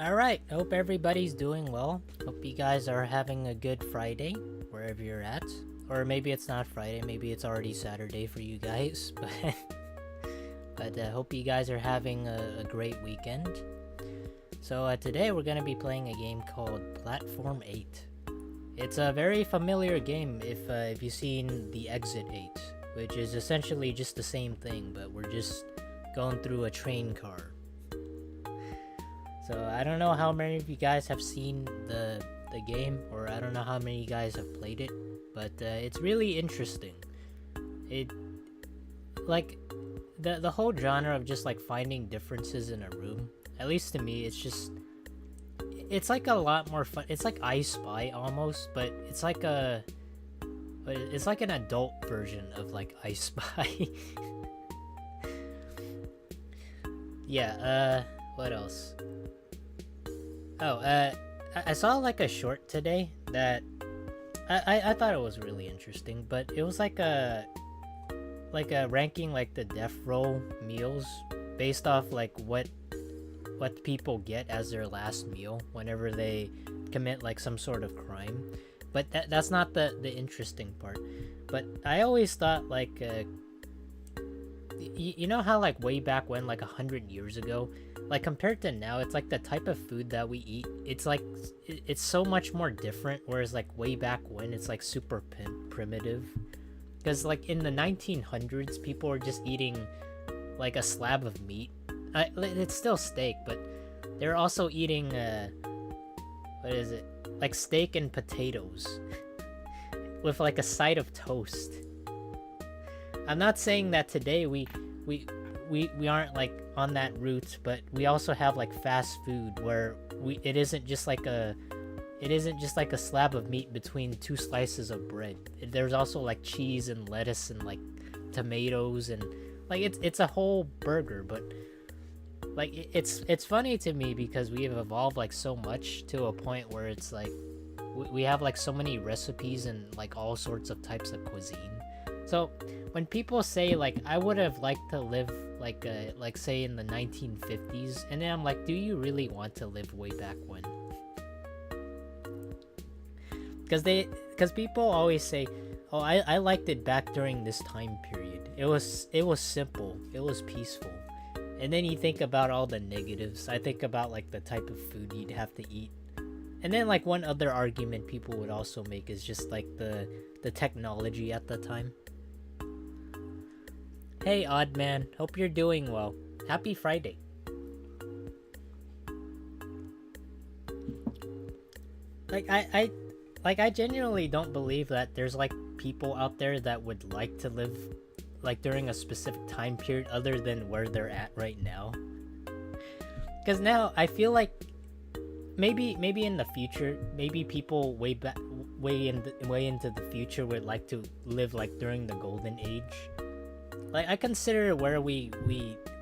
Alright, hope everybody's doing well. Hope you guys are having a good Friday, wherever you're at. Or maybe it's not Friday, maybe it's already Saturday for you guys. But hope you guys are having a great weekend. So today we're going to be playing a game called Platform 8. It's a very familiar game if you've seen the Exit 8, which is essentially just the same thing, but we're just going through a train car. So I don't know how many of you guys have seen the game, or I don't know how many of you guys have played it, but it's really interesting. It like the whole genre of just like finding differences in a room. At least to me, it's like a lot more fun. It's like I Spy almost, but it's like an adult version of like I Spy. Yeah. What else? Oh, I saw like a short today that I thought it was really interesting, but it was like a ranking like the death row meals based off like what people get as their last meal whenever they commit like some sort of crime. But that's not the interesting part. But I always thought like you know how like way back when, like 100 years ago, like compared to now, it's like the type of food that we eat, it's like it's so much more different, whereas like way back when it's like super primitive, because like in the 1900s people were just eating like a slab of meat. It's still steak, but they're also eating what is it, like steak and potatoes with like a side of toast. I'm not saying that today we aren't like on that route, but we also have like fast food where it isn't just like a slab of meat between two slices of bread. There's also like cheese and lettuce and like tomatoes, and like it's a whole burger. But like it's funny to me because we have evolved like so much to a point where it's like we have like so many recipes and like all sorts of types of cuisine. So when people say like I would have liked to live like say in the 1950s, and then I'm like, do you really want to live way back when? Because people always say, oh, I liked it back during this time period. It was simple, it was peaceful. And then you think about all the negatives. I think about like the type of food you'd have to eat. And then like one other argument people would also make is just like the technology at the time. Hey odd man, hope you're doing well. Happy Friday. I genuinely don't believe that there's like people out there that would like to live like during a specific time period other than where they're at right now. Because now I feel like maybe in the future, maybe people way into the future would like to live like during the golden age. Like I consider where we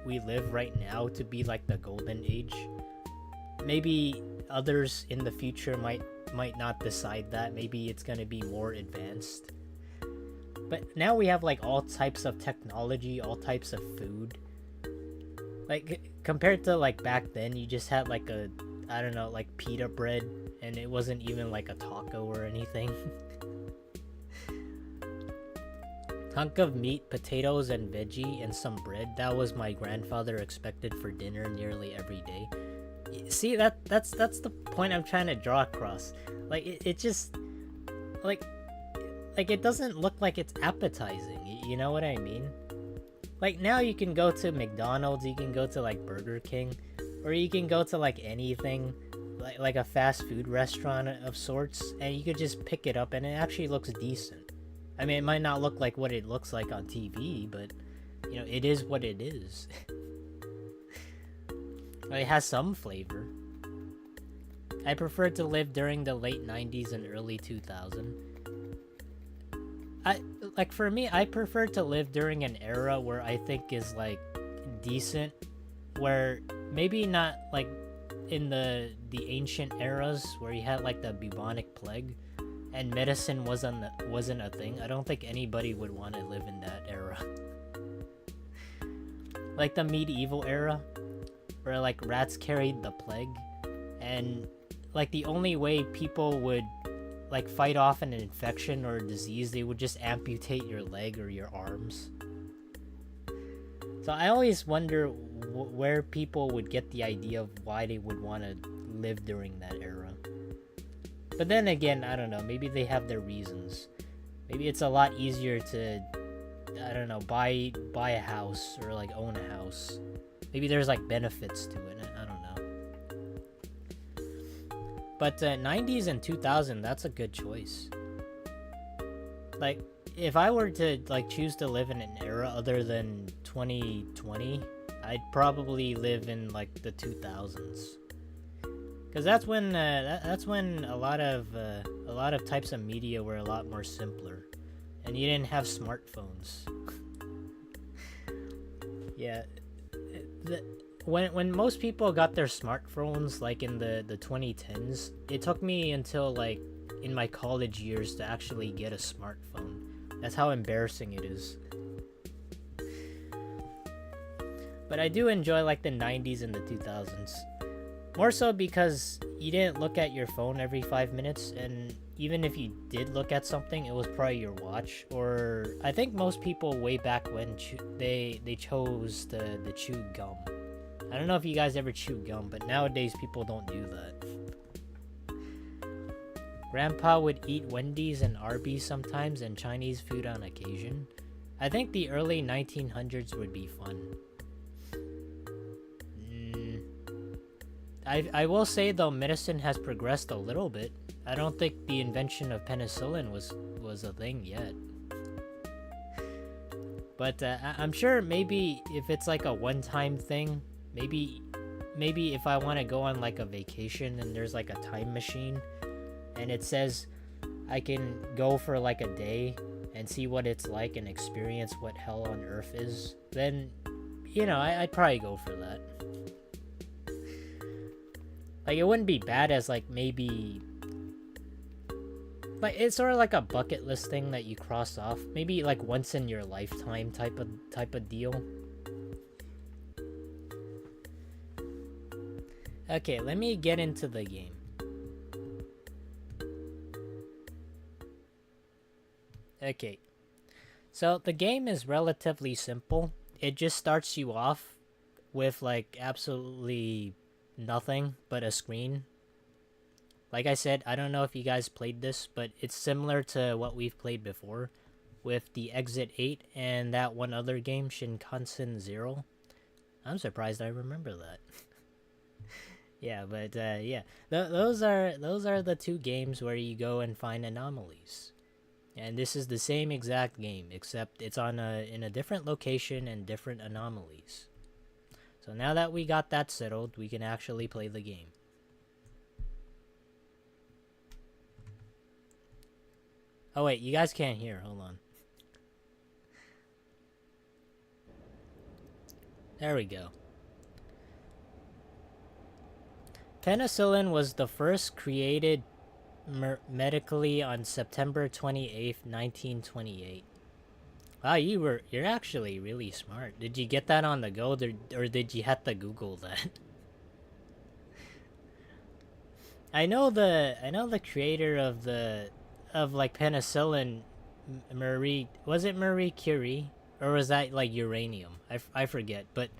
live right now to be like the golden age. Maybe others in the future might not decide that. Maybe it's gonna be more advanced. But now we have like all types of technology, all types of food. Like compared to like back then, you just had like a, I don't know, like pita bread, and it wasn't even like a taco or anything. Hunk of meat, potatoes, and veggie, and some bread. That was my grandfather expected for dinner nearly every day. See, that's the point I'm trying to draw across. Like it just like it doesn't look like it's appetizing. You know what I mean? Like now you can go to McDonald's, you can go to like Burger King, or you can go to like anything like a fast food restaurant of sorts, and you could just pick it up and it actually looks decent. I mean, it might not look like what it looks like on TV, but you know, it is what it is. It has some flavor. I prefer to live during the late 90s and early 2000s. For me, I prefer to live during an era where I think is like decent, where maybe not like in the ancient eras where you had like the bubonic plague and medicine wasn't a thing. I don't think anybody would want to live in that era. Like the medieval era, where like rats carried the plague. and like the only way people would like fight off an infection or a disease, they would just amputate your leg or your arms. So I always wonder where people would get the idea of why they would want to live during that era. But then again, I don't know, maybe they have their reasons. Maybe it's a lot easier to, I don't know, buy a house or like own a house. Maybe there's like benefits to it. I don't know. But 90s and 2000, that's a good choice. Like, if I were to like choose to live in an era other than 2020, I'd probably live in like the 2000s. Cause that's when a lot of types of media were a lot more simpler, and you didn't have smartphones. Yeah, when most people got their smartphones, like in the 2010s, it took me until like in my college years to actually get a smartphone. That's how embarrassing it is. But I do enjoy like the 90s and the 2000s. More so because you didn't look at your phone every 5 minutes, and even if you did look at something, it was probably your watch. Or I think most people way back when they chose the chew gum. I don't know if you guys ever chew gum, but nowadays people don't do that. Grandpa would eat Wendy's and Arby's sometimes, and Chinese food on occasion. I think the early 1900s would be fun. I will say though, medicine has progressed a little bit. I don't think the invention of penicillin was a thing yet. But I'm sure maybe if it's like a one-time thing, maybe if I want to go on like a vacation and there's like a time machine and it says I can go for like a day and see what it's like and experience what hell on earth is, then, you know, I'd probably go for that. Like, it wouldn't be bad as, like, maybe... Like, it's sort of like a bucket list thing that you cross off. Maybe, like, once in your lifetime type of deal. Okay, let me get into the game. Okay. So, the game is relatively simple. It just starts you off with, like, absolutely... nothing but a screen. Like I said, I don't know if you guys played this, but it's similar to what we've played before with the Exit 8 and that one other game, Shinkansen Zero. I'm surprised I remember that. Yeah, but yeah, those are the two games where you go and find anomalies. And this is the same exact game, except it's in a different location and different anomalies. So now that we got that settled, we can actually play the game. Oh wait, you guys can't hear. Hold on. There we go. Penicillin was the first created medically on September 28th, 1928. Wow, you're actually really smart. Did you get that on the go, or did you have to Google that? I know the creator of like penicillin, was it Marie Curie, or was that like uranium? I forget, but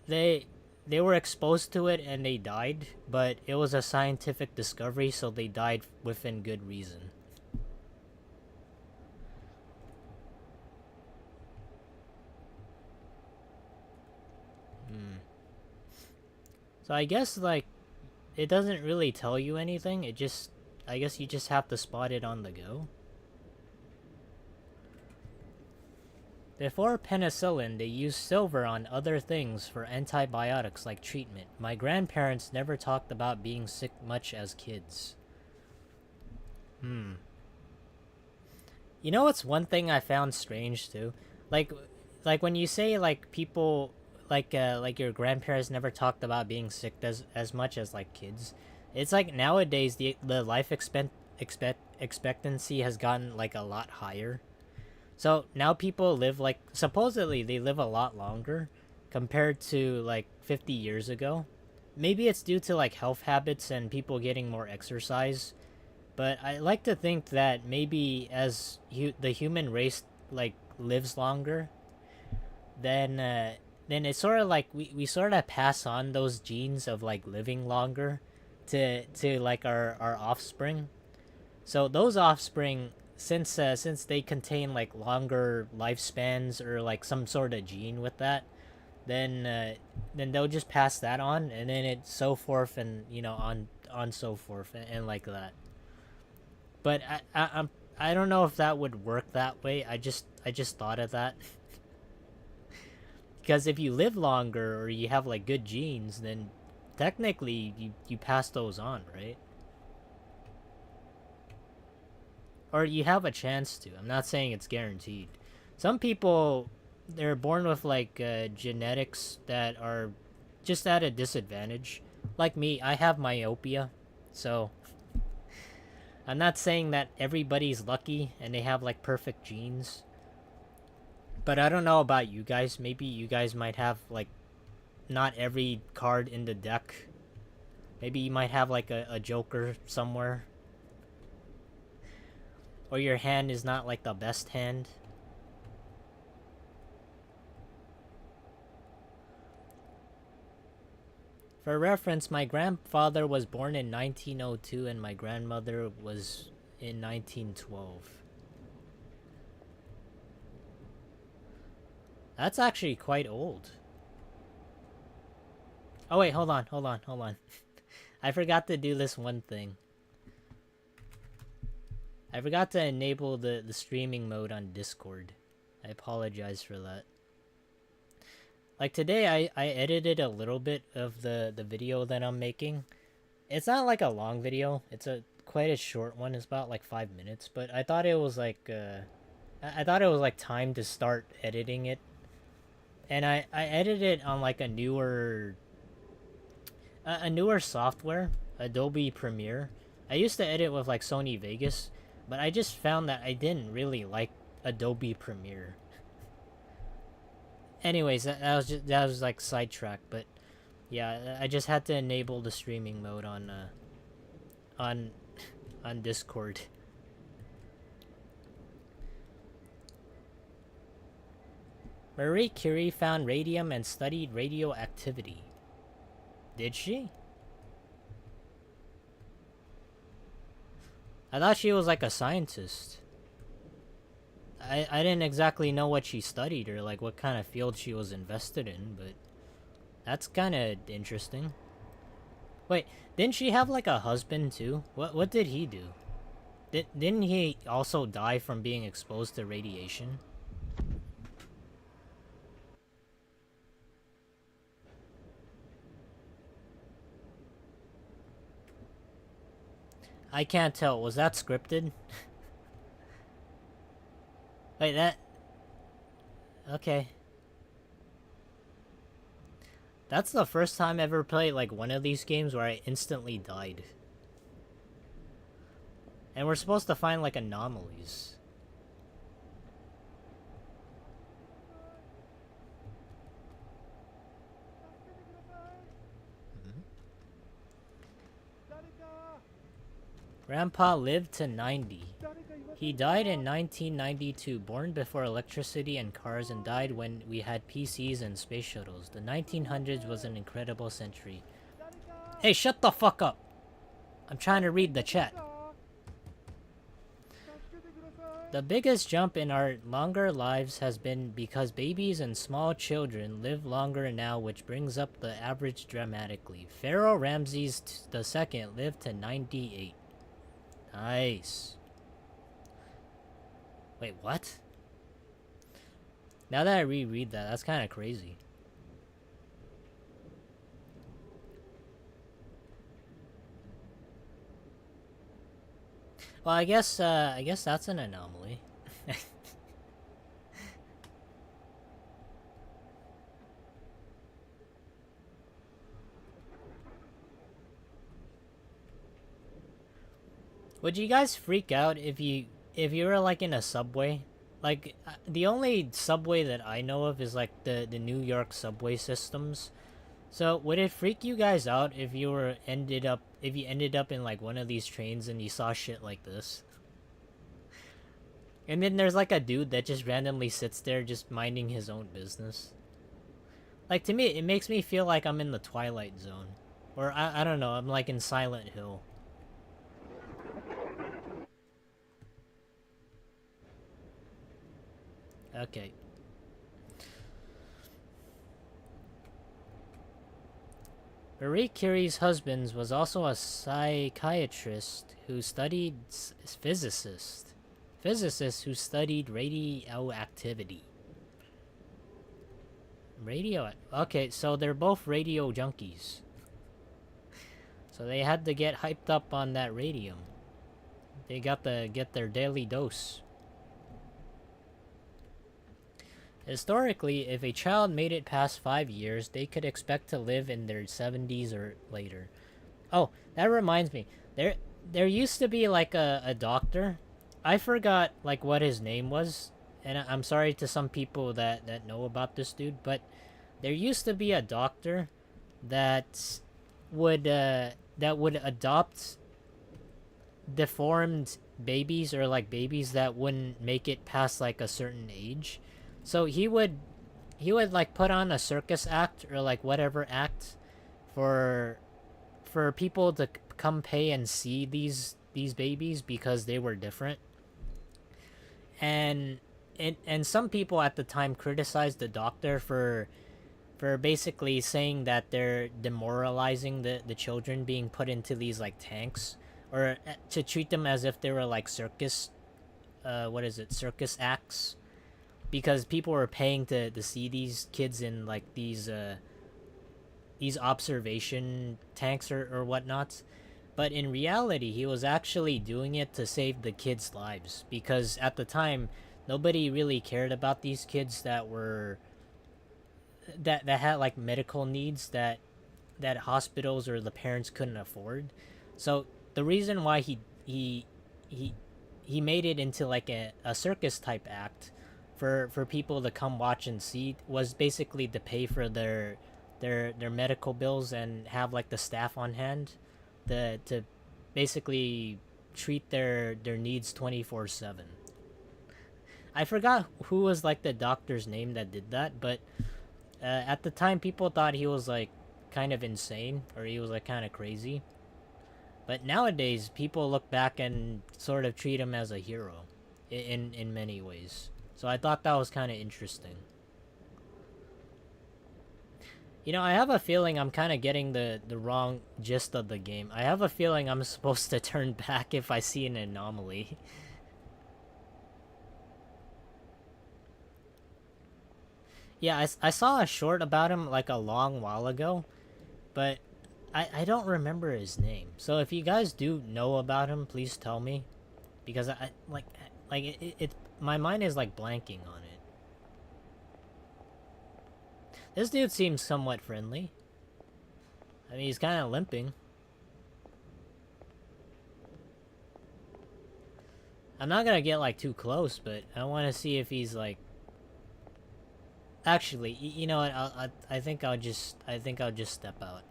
they were exposed to it and they died, but it was a scientific discovery, so they died within good reason. So I guess like it doesn't really tell you anything. I guess you just have to spot it on the go. Before penicillin, they used silver on other things for antibiotics like treatment. My grandparents never talked about being sick much as kids. You know what's one thing I found strange too? Like when you say like people like your grandparents never talked about being sick as much as like kids. It's like nowadays the life expectancy has gotten like a lot higher. So now people live like, supposedly they live a lot longer compared to like 50 years ago, maybe it's due to like health habits and people getting more exercise, but I like to think that maybe as the human race like lives longer, then then it's sort of like we sort of pass on those genes of like living longer to like our offspring. So those offspring, since they contain like longer lifespans or like some sort of gene with that, then they'll just pass that on, and then it's so forth, and on so forth, and like that. But I don't know if that would work that way. I just thought of that. Because if you live longer or you have like good genes, then technically you pass those on, right? Or you have a chance to. I'm not saying it's guaranteed. Some people, they're born with like genetics that are just at a disadvantage. Like me, I have myopia, so I'm not saying that everybody's lucky and they have like perfect genes. But I don't know about you guys. Maybe you guys might have like not every card in the deck. Maybe you might have like a joker somewhere. Or your hand is not like the best hand. For reference, my grandfather was born in 1902 and my grandmother was in 1912. That's actually quite old. Oh wait, hold on. I forgot to do this one thing. I forgot to enable the streaming mode on Discord. I apologize for that. Like today, I edited a little bit of the video that I'm making. It's not like a long video. It's quite a short one. It's about like 5 minutes. But I thought it was like I thought it was like time to start editing it. And I edited it on like a newer software, Adobe Premiere. I used to edit with like Sony Vegas, but I just found that I didn't really like Adobe Premiere. Anyways, that was like sidetrack, but yeah, I just had to enable the streaming mode on Discord. Marie Curie found radium and studied radioactivity. Did she? I thought she was like a scientist. I didn't exactly know what she studied or like what kind of field she was invested in, but that's kind of interesting. Wait, didn't she have like a husband too? What did he do? Didn't he also die from being exposed to radiation? I can't tell. Was that scripted? Wait, that... Okay. That's the first time I ever played like one of these games where I instantly died. And we're supposed to find like anomalies. Grandpa lived to 90. He died in 1992, born before electricity and cars, and died when we had PCs and space shuttles. The 1900s was an incredible century. Hey, shut the fuck up! I'm trying to read the chat. The biggest jump in our longer lives has been because babies and small children live longer now, which brings up the average dramatically. Pharaoh Ramses II lived to 98. Nice. Wait, what? Now that I reread that, that's kind of crazy. Well, I guess that's an anomaly. Would you guys freak out if you were like in a subway? Like the only subway that I know of is like the New York subway systems. So would it freak you guys out if you ended up in like one of these trains and you saw shit like this? And then there's like a dude that just randomly sits there just minding his own business. Like to me, it makes me feel like I'm in the Twilight Zone. Or I don't know, I'm like in Silent Hill. Okay. Marie Curie's husband was also a psychiatrist who studied physicist who studied radioactivity. Okay, so they're both radio junkies. So they had to get hyped up on that radium. They got to get their daily dose. Historically, if a child made it past 5 years, they could expect to live in their 70s or later. Oh, that reminds me. There used to be like a doctor. I forgot like what his name was, and I'm sorry to some people that know about this dude, but there used to be a doctor that would adopt deformed babies, or like babies that wouldn't make it past like a certain age. So he would like put on a circus act or like whatever act for people to come pay and see these babies because they were different. And and some people at the time criticized the doctor for basically saying that they're demoralizing the children being put into these like tanks, or to treat them as if they were like circus what is it, circus acts, because people were paying to see these kids in like these observation tanks or whatnot. But in reality, he was actually doing it to save the kids' lives, because at the time nobody really cared about these kids that had like medical needs that hospitals or the parents couldn't afford. So the reason why he he made it into like a circus type act for people to come watch and see was basically to pay for their medical bills and have like the staff on hand to basically treat their needs 24/7. I forgot who was like the doctor's name that did that, but at the time people thought he was like kind of insane, or he was like kind of crazy. But nowadays people look back and sort of treat him as a hero in many ways. So I thought that was kind of interesting. You know, I have a feeling I'm kind of getting the wrong gist of the game. I have a feeling I'm supposed to turn back if I see an anomaly. Yeah, I saw a short about him like a long while ago, but I don't remember his name. So if you guys do know about him, please tell me, because I like it my mind is like blanking on it. This dude seems somewhat friendly. I mean, he's kind of limping. I'm not gonna get like too close, but I want to see if he's like. Actually, you know what? I think I'll just step out.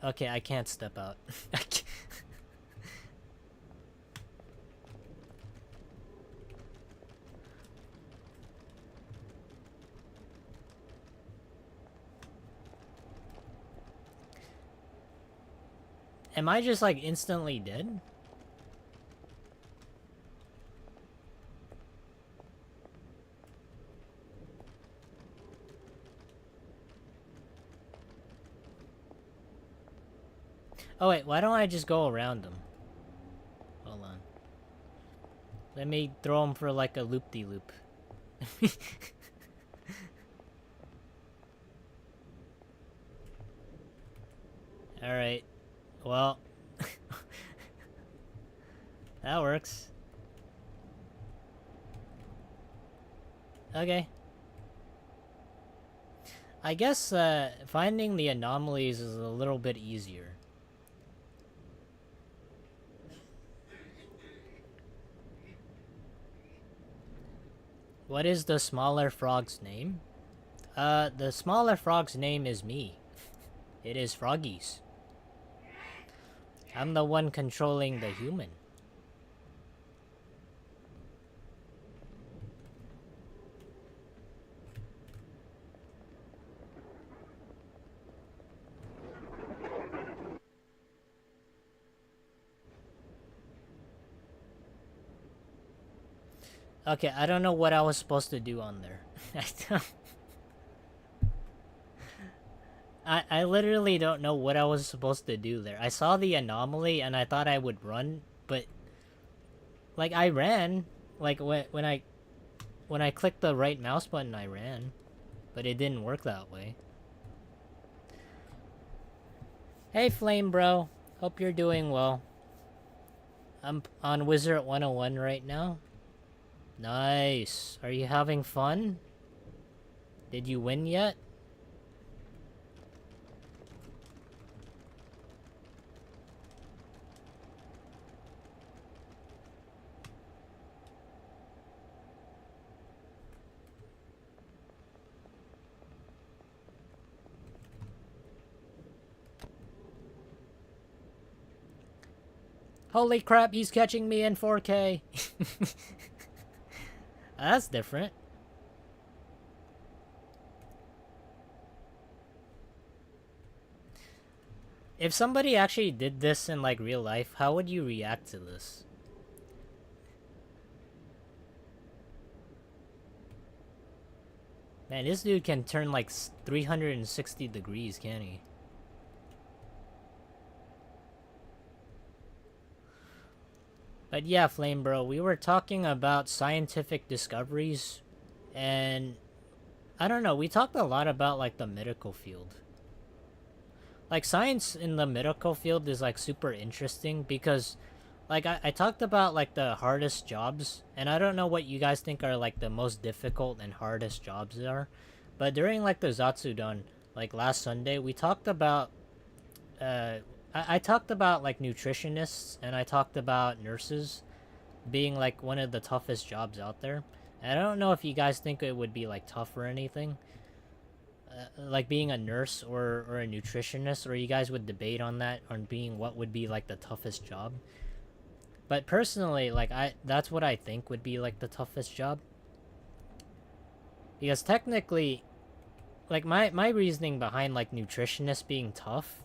Okay, I can't step out. Am I just like instantly dead? Oh wait, why don't I just go around them? Hold on. Let me throw him for like a loop-de-loop. Alright. Well. That works. Okay. I guess finding the anomalies is a little bit easier. What is the smaller frog's name? The smaller frog's name is me. It is Froggies. I'm the one controlling the human. Okay, I don't know what I was supposed to do on there. I literally don't know what I was supposed to do there. I saw the anomaly and I thought I would run, but like I ran. Like when I clicked the right mouse button, I ran, but it didn't work that way. Hey Flame Bro, hope you're doing well. I'm on Wizard 101 right now. Nice. Are you having fun? Did you win yet? Holy crap, he's catching me in 4K. That's different. If somebody actually did this in like real life, how would you react to this? Man, this dude can turn like 360 degrees, can't he? But yeah, Flame Bro, we were talking about scientific discoveries, and I don't know, we talked a lot about like the medical field. Like science in the medical field is like super interesting because like I talked about like the hardest jobs, and I don't know what you guys think are like the most difficult and hardest jobs are, but during like the Zatsudan, like last Sunday, we talked about I talked about like nutritionists, and I talked about nurses being like one of the toughest jobs out there. And I don't know if you guys think it would be like tough or anything, like being a nurse or a nutritionist, or you guys would debate on that, on being what would be like the toughest job. But personally, like that's what I think would be like the toughest job, because technically, like my reasoning behind like nutritionists being tough,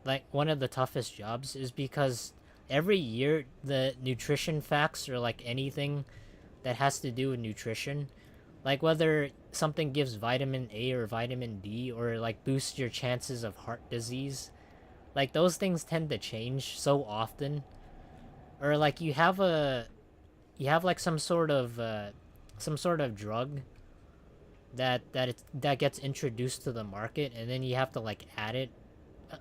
like one of the toughest jobs, is because every year the nutrition facts, or like anything that has to do with nutrition, like whether something gives vitamin A or vitamin D, or like boosts your chances of heart disease, like those things tend to change so often. Or like you have like some sort of drug that gets introduced to the market, and then you have to like add it,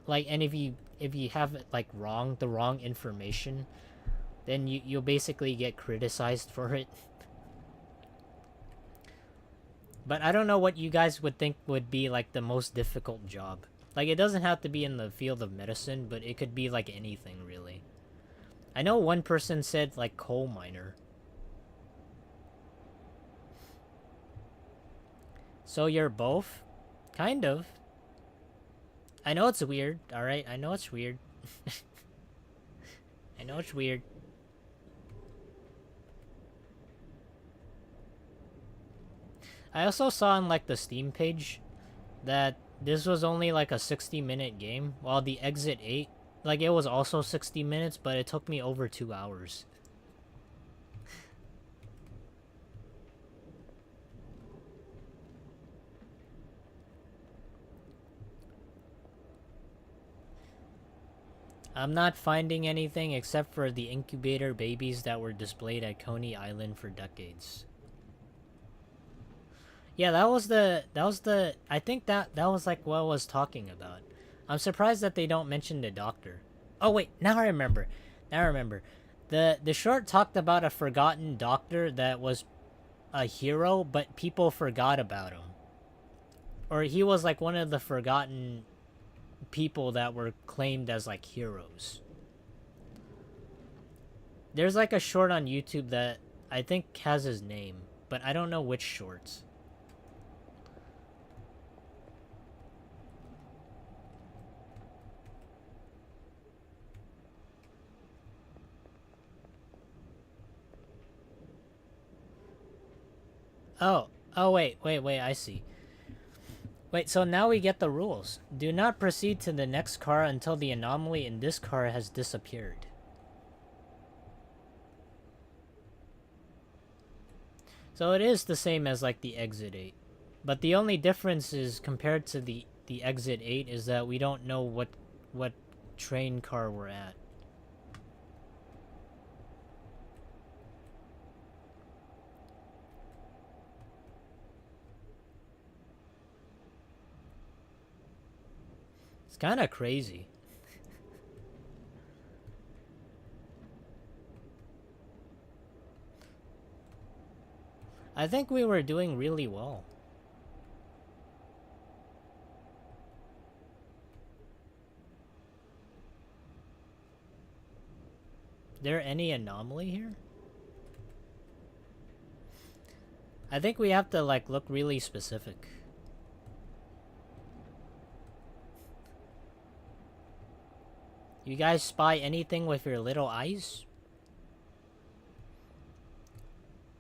like, and if you have like the wrong information, then you'll basically get criticized for it. But I don't know what you guys would think would be like the most difficult job. Like it doesn't have to be in the field of medicine, but it could be like anything really. I know one person said like coal miner. So you're both? Kind of. I know it's weird, alright? I know it's weird. I know it's weird. I also saw on like the Steam page that this was only like a 60-minute game, while the Exit 8, like it was also 60 minutes, but it took me over 2 hours. I'm not finding anything except for the incubator babies that were displayed at Coney Island for decades. Yeah, I think that was like what I was talking about. I'm surprised that they don't mention the doctor. Oh wait, now I remember. Now I remember. The short talked about a forgotten doctor that was a hero, but people forgot about him. Or he was like one of the forgotten people that were claimed as like heroes. There's like a short on YouTube that I think has his name, but I don't know which shorts. Oh, wait, I see. Wait, so now we get the rules. Do not proceed to the next car until the anomaly in this car has disappeared. So it is the same as like the exit 8. But the only difference is compared to the exit 8 is that we don't know what train car we're at. It's kind of crazy. I think we were doing really well. There any anomaly here? I think we have to like look really specific. You guys spy anything with your little eyes?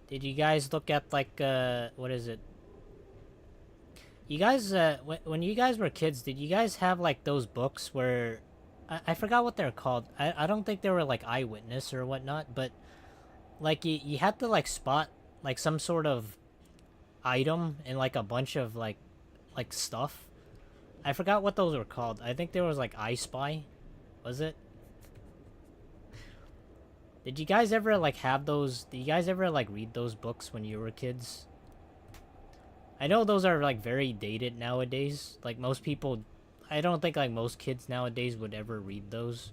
Did you guys look at like what is it? You guys when you guys were kids, did you guys have like those books where I forgot what they're called. I don't think they were like eyewitness or whatnot, but like you had to like spot like some sort of item and like a bunch of like stuff. I forgot what those were called. I think there was like I Spy. Was it? Did you guys ever like have those? Did you guys ever like read those books when you were kids? I know those are like very dated nowadays. Like most people, I don't think like most kids nowadays would ever read those.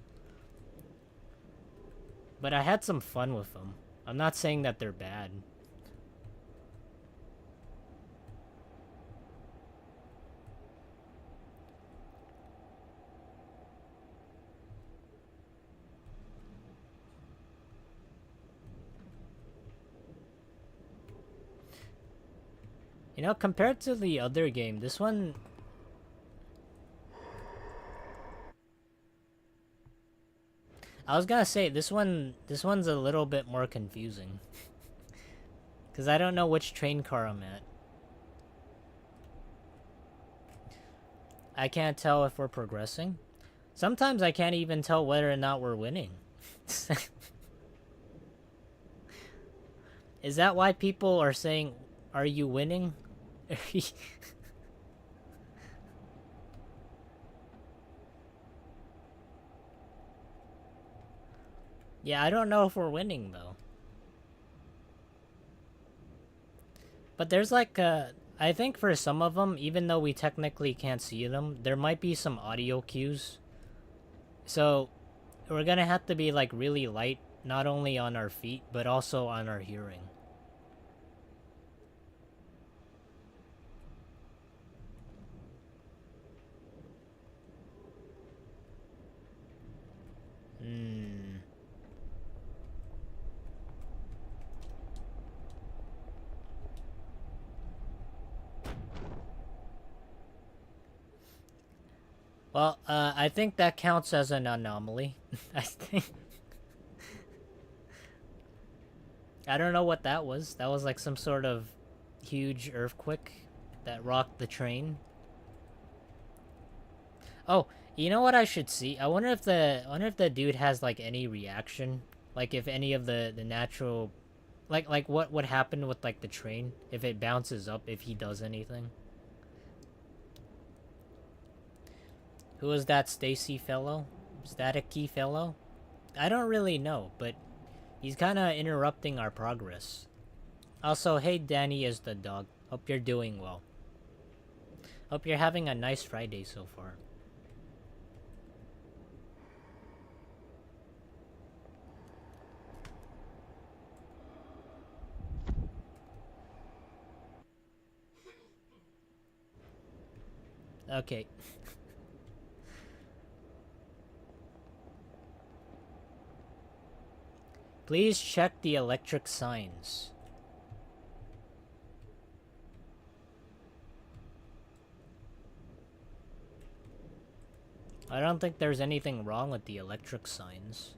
But I had some fun with them. I'm not saying that they're bad. You know, compared to the other game, this one... I was gonna say, this one's a little bit more confusing. Because I don't know which train car I'm at. I can't tell if we're progressing. Sometimes I can't even tell whether or not we're winning. Is that why people are saying, are you winning? Yeah, I don't know if we're winning though. But there's like I think for some of them, even though we technically can't see them, there might be some audio cues. So we're gonna have to be like really light, not only on our feet, but also on our hearing. Hmm. Well, I think that counts as an anomaly. I think. I don't know what that was. That was like some sort of huge earthquake that rocked the train. Oh, you know what I should see? I wonder if the dude has like any reaction, like if any of the natural, like what would happen with like the train if it bounces up, if he does anything. Who is that Stacy fellow? Staticky fellow? I don't really know, but he's kind of interrupting our progress. Also, hey Danny is the dog. Hope you're doing well. Hope you're having a nice Friday so far. Okay. Please check the electric signs. I don't think there's anything wrong with the electric signs.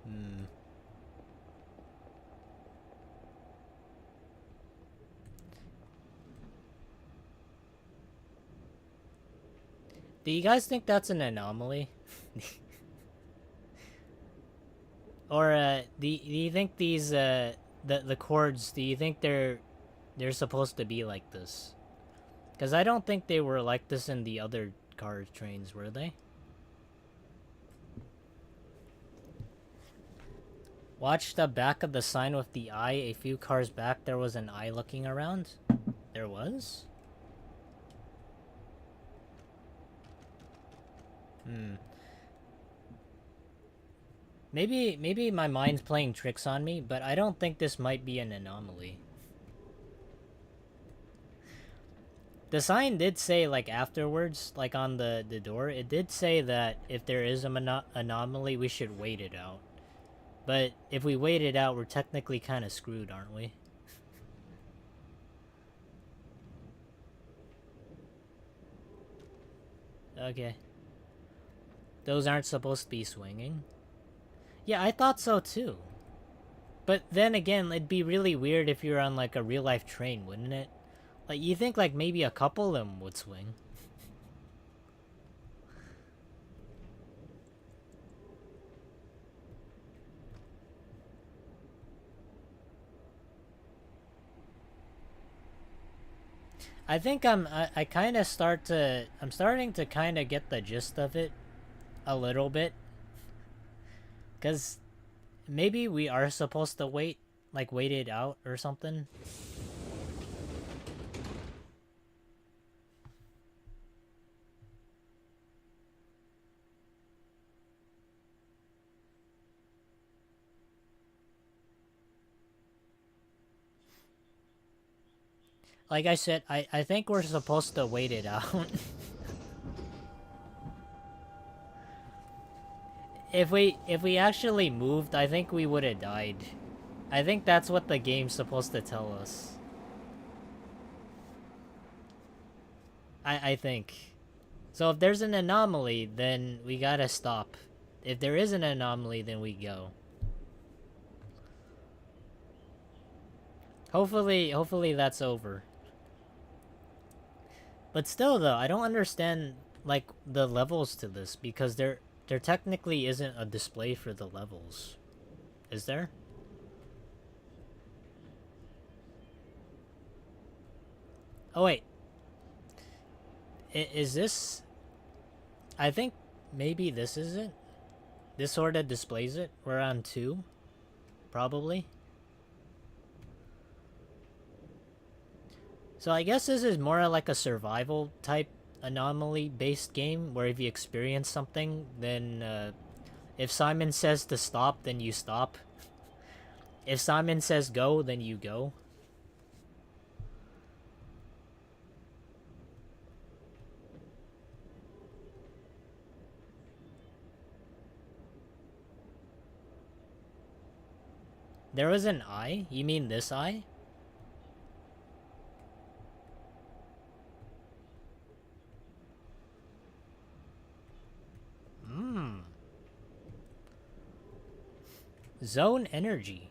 Hmm. Do you guys think that's an anomaly? Or do you think these the chords, do you think they're supposed to be like this? Because I don't think they were like this in the other car trains, were they? Watch the back of the sign with the eye. A few cars back, there was an eye looking around. There was? Maybe my mind's playing tricks on me, but I don't think this might be an anomaly. The sign did say, like, afterwards, like on the door, it did say that if there is an anomaly, we should wait it out. But if we wait it out, we're technically kind of screwed, aren't we? Okay. Those aren't supposed to be swinging. Yeah, I thought so too. But then again, it'd be really weird if you're on like a real life train, wouldn't it? Like, you think like maybe a couple of them would swing. I think I kind of I'm starting to kind of get the gist of it a little bit. Cuz maybe we are supposed to wait it out or something. Like I said, I think we're supposed to wait it out. If we actually moved, I think we would have died. I think that's what the game's supposed to tell us. I think. So if there's an anomaly, then we gotta stop. If there is an anomaly, then we go. Hopefully that's over. But still though, I don't understand like the levels to this, because there technically isn't a display for the levels. Is there? Oh wait. Is this... I think maybe this is it? This sort of displays it? We're on 2? Probably. So I guess this is more like a survival type anomaly based game, where if you experience something, then if Simon says to stop, then you stop. If Simon says go, then you go. There was an eye? You mean this eye? Zone energy.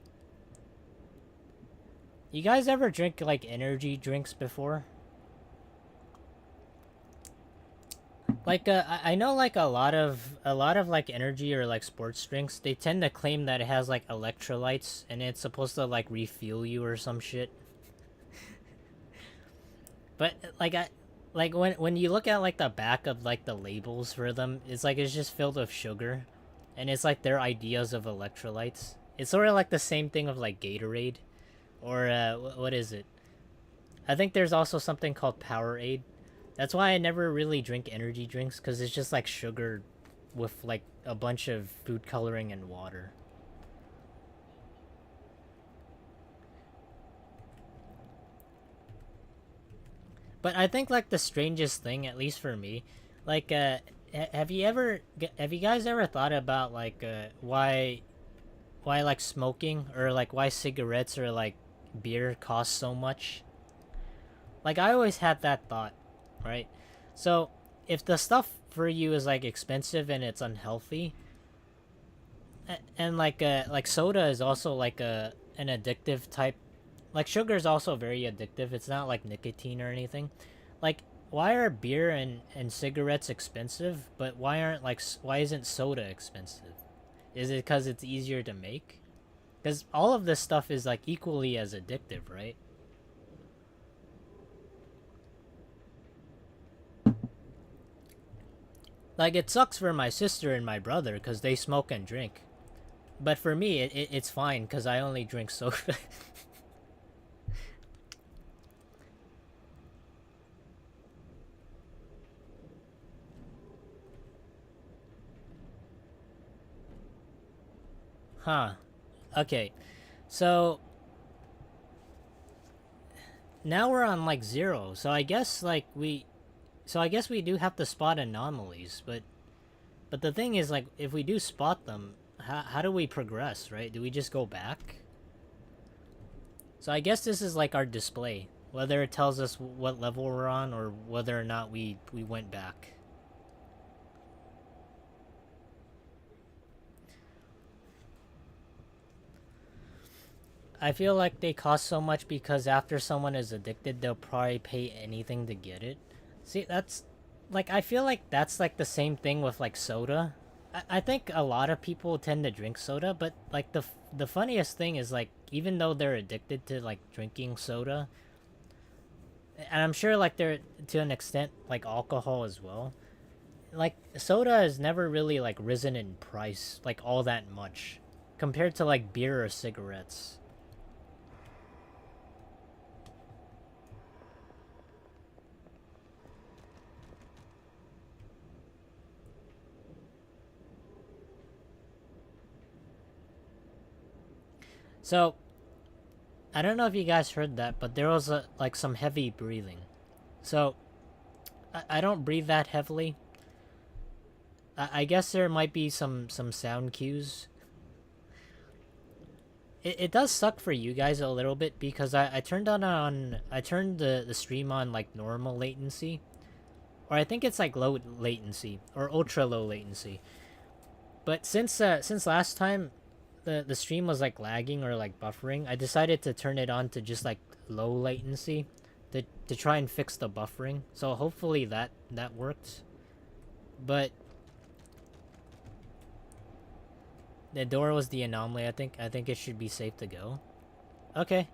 You guys ever drink like energy drinks before? Like I know like a lot of like energy or like sports drinks, they tend to claim that it has like electrolytes and it's supposed to like refuel you or some shit. But like when you look at like the back of like the labels for them, it's like it's just filled with sugar, and it's like their ideas of electrolytes. It's sort of like the same thing of like Gatorade, or what is it? I think there's also something called Powerade. That's why I never really drink energy drinks, because it's just like sugar with like a bunch of food coloring and water. But I think like the strangest thing, at least for me, like have you guys ever thought about like why like smoking, or like why cigarettes or like beer cost so much? Like I always had that thought, right? So if the stuff for you is like expensive and it's unhealthy, and like soda is also like an addictive type, like sugar is also very addictive. It's not like nicotine or anything. Like why are beer and cigarettes expensive, but why isn't soda expensive? Is it because it's easier to make? Because all of this stuff is like equally as addictive, right? Like it sucks for my sister and my brother because they smoke and drink, but for me it's fine because I only drink soda. Huh. Okay. So now we're on like 0. So I guess we do have to spot anomalies, but the thing is, like, if we do spot them, how do we progress, right? Do we just go back? So I guess this is like our display, whether it tells us what level we're on or whether or not we went back. I feel like they cost so much because after someone is addicted, they'll probably pay anything to get it. See, that's like I feel like that's like the same thing with like soda. I think a lot of people tend to drink soda, but like the funniest thing is like even though they're addicted to like drinking soda, and I'm sure like they're to an extent like alcohol as well. Like soda has never really like risen in price like all that much compared to like beer or cigarettes. So I don't know if you guys heard that, but there was like some heavy breathing. So I don't breathe that heavily. I guess there might be some sound cues. It does suck for you guys a little bit because I turned the stream on like normal latency, or I think it's like low latency or ultra low latency. But since last time the stream was like lagging or like buffering, I decided to turn it on to just like low latency to try and fix the buffering. So hopefully that worked. But the door was the anomaly. I think it should be safe to go. Okay.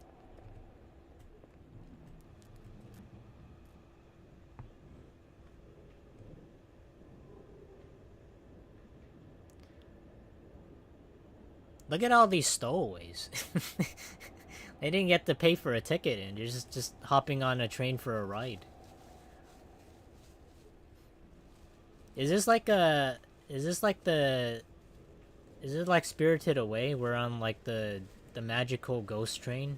Look at all these stowaways. They didn't get to pay for a ticket and they're just hopping on a train for a ride. Is this like a is this like the is it like Spirited Away? We're on like the magical ghost train.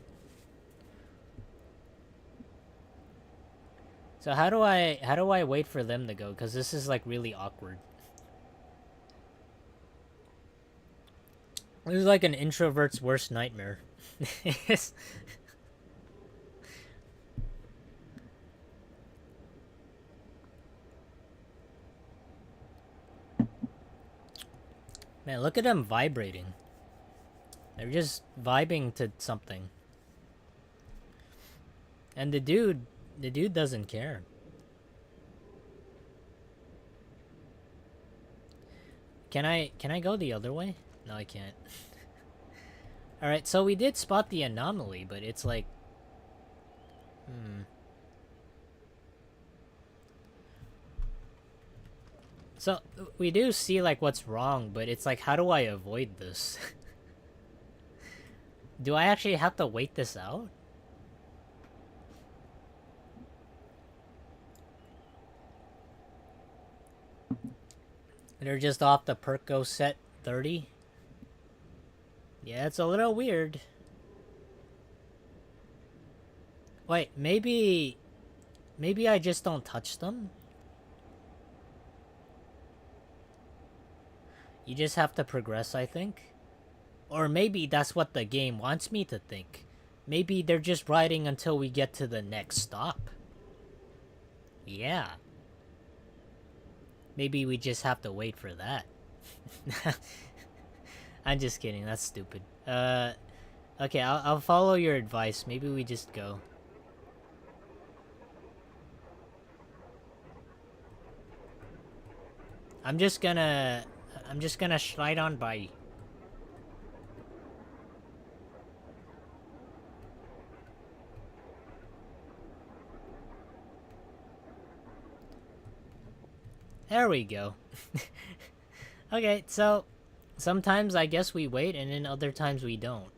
So how do I wait for them to go? Because this is like really awkward. This is like an introvert's worst nightmare. Man, look at them vibrating. They're just vibing to something. And the dude doesn't care. Can I go the other way? No, I can't. Alright, so we did spot the anomaly, but it's like... So, we do see, like, what's wrong, but it's like, how do I avoid this? Do I actually have to wait this out? They're just off the Perco set 30? Yeah, it's a little weird. Wait, maybe I just don't touch them? You just have to progress, I think. Or maybe that's what the game wants me to think. Maybe they're just riding until we get to the next stop. Yeah. Maybe we just have to wait for that. I'm just kidding, that's stupid. Okay, I'll follow your advice. Maybe we just go. I'm just gonna slide on by. There we go. Okay, so sometimes I guess we wait, and then other times we don't.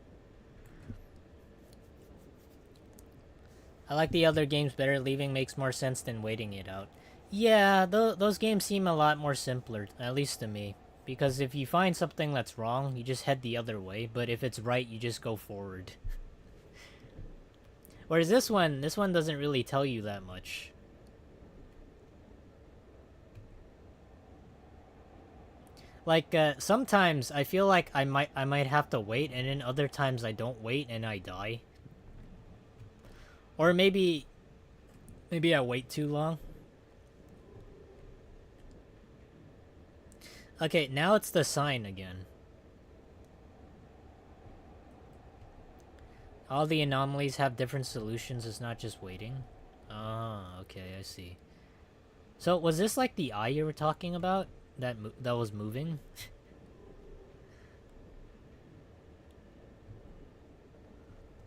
I like the other games better. Leaving makes more sense than waiting it out. Yeah, those games seem a lot more simpler, at least to me. Because if you find something that's wrong, you just head the other way. But if it's right, you just go forward. Whereas this one doesn't really tell you that much. Like, sometimes I feel like I might have to wait, and then other times I don't wait and I die. Or maybe I wait too long. Okay, now it's the sign again. All the anomalies have different solutions, it's not just waiting. Ah, okay, I see. So, was this like the eye you were talking about? That was moving?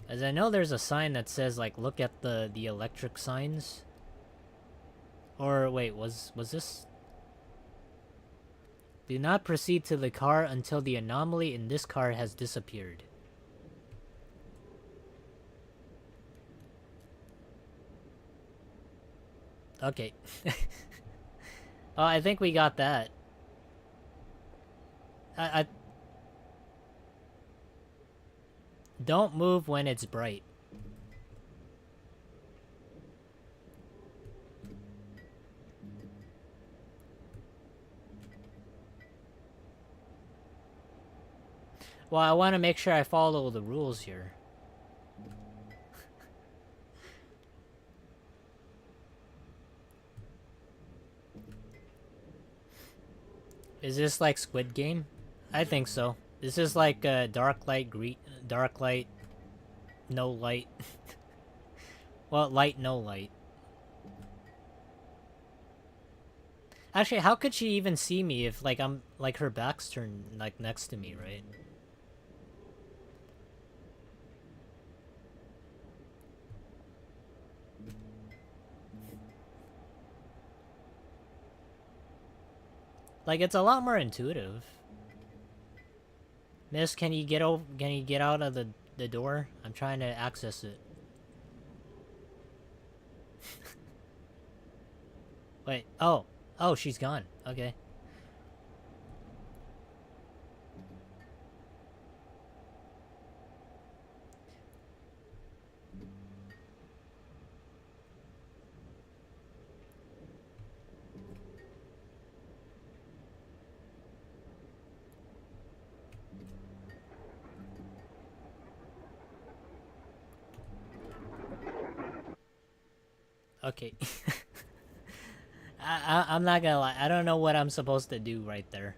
As I know there's a sign that says, like, look at the electric signs. Or, wait, was this... Do not proceed to the car until the anomaly in this car has disappeared. Okay. Oh, I think we got that. I don't move when it's bright. Well, I want to make sure I follow the rules here. Is this like Squid Game? I think so. This is like dark light, dark light, no light. Well, light, no light. Actually, how could she even see me if like I'm like her back's turned like next to me, right? Like it's a lot more intuitive. Miss, can you get out of the door? I'm trying to access it. Wait. Oh. Oh, she's gone. Okay. Okay. I'm not gonna lie. I don't know what I'm supposed to do right there.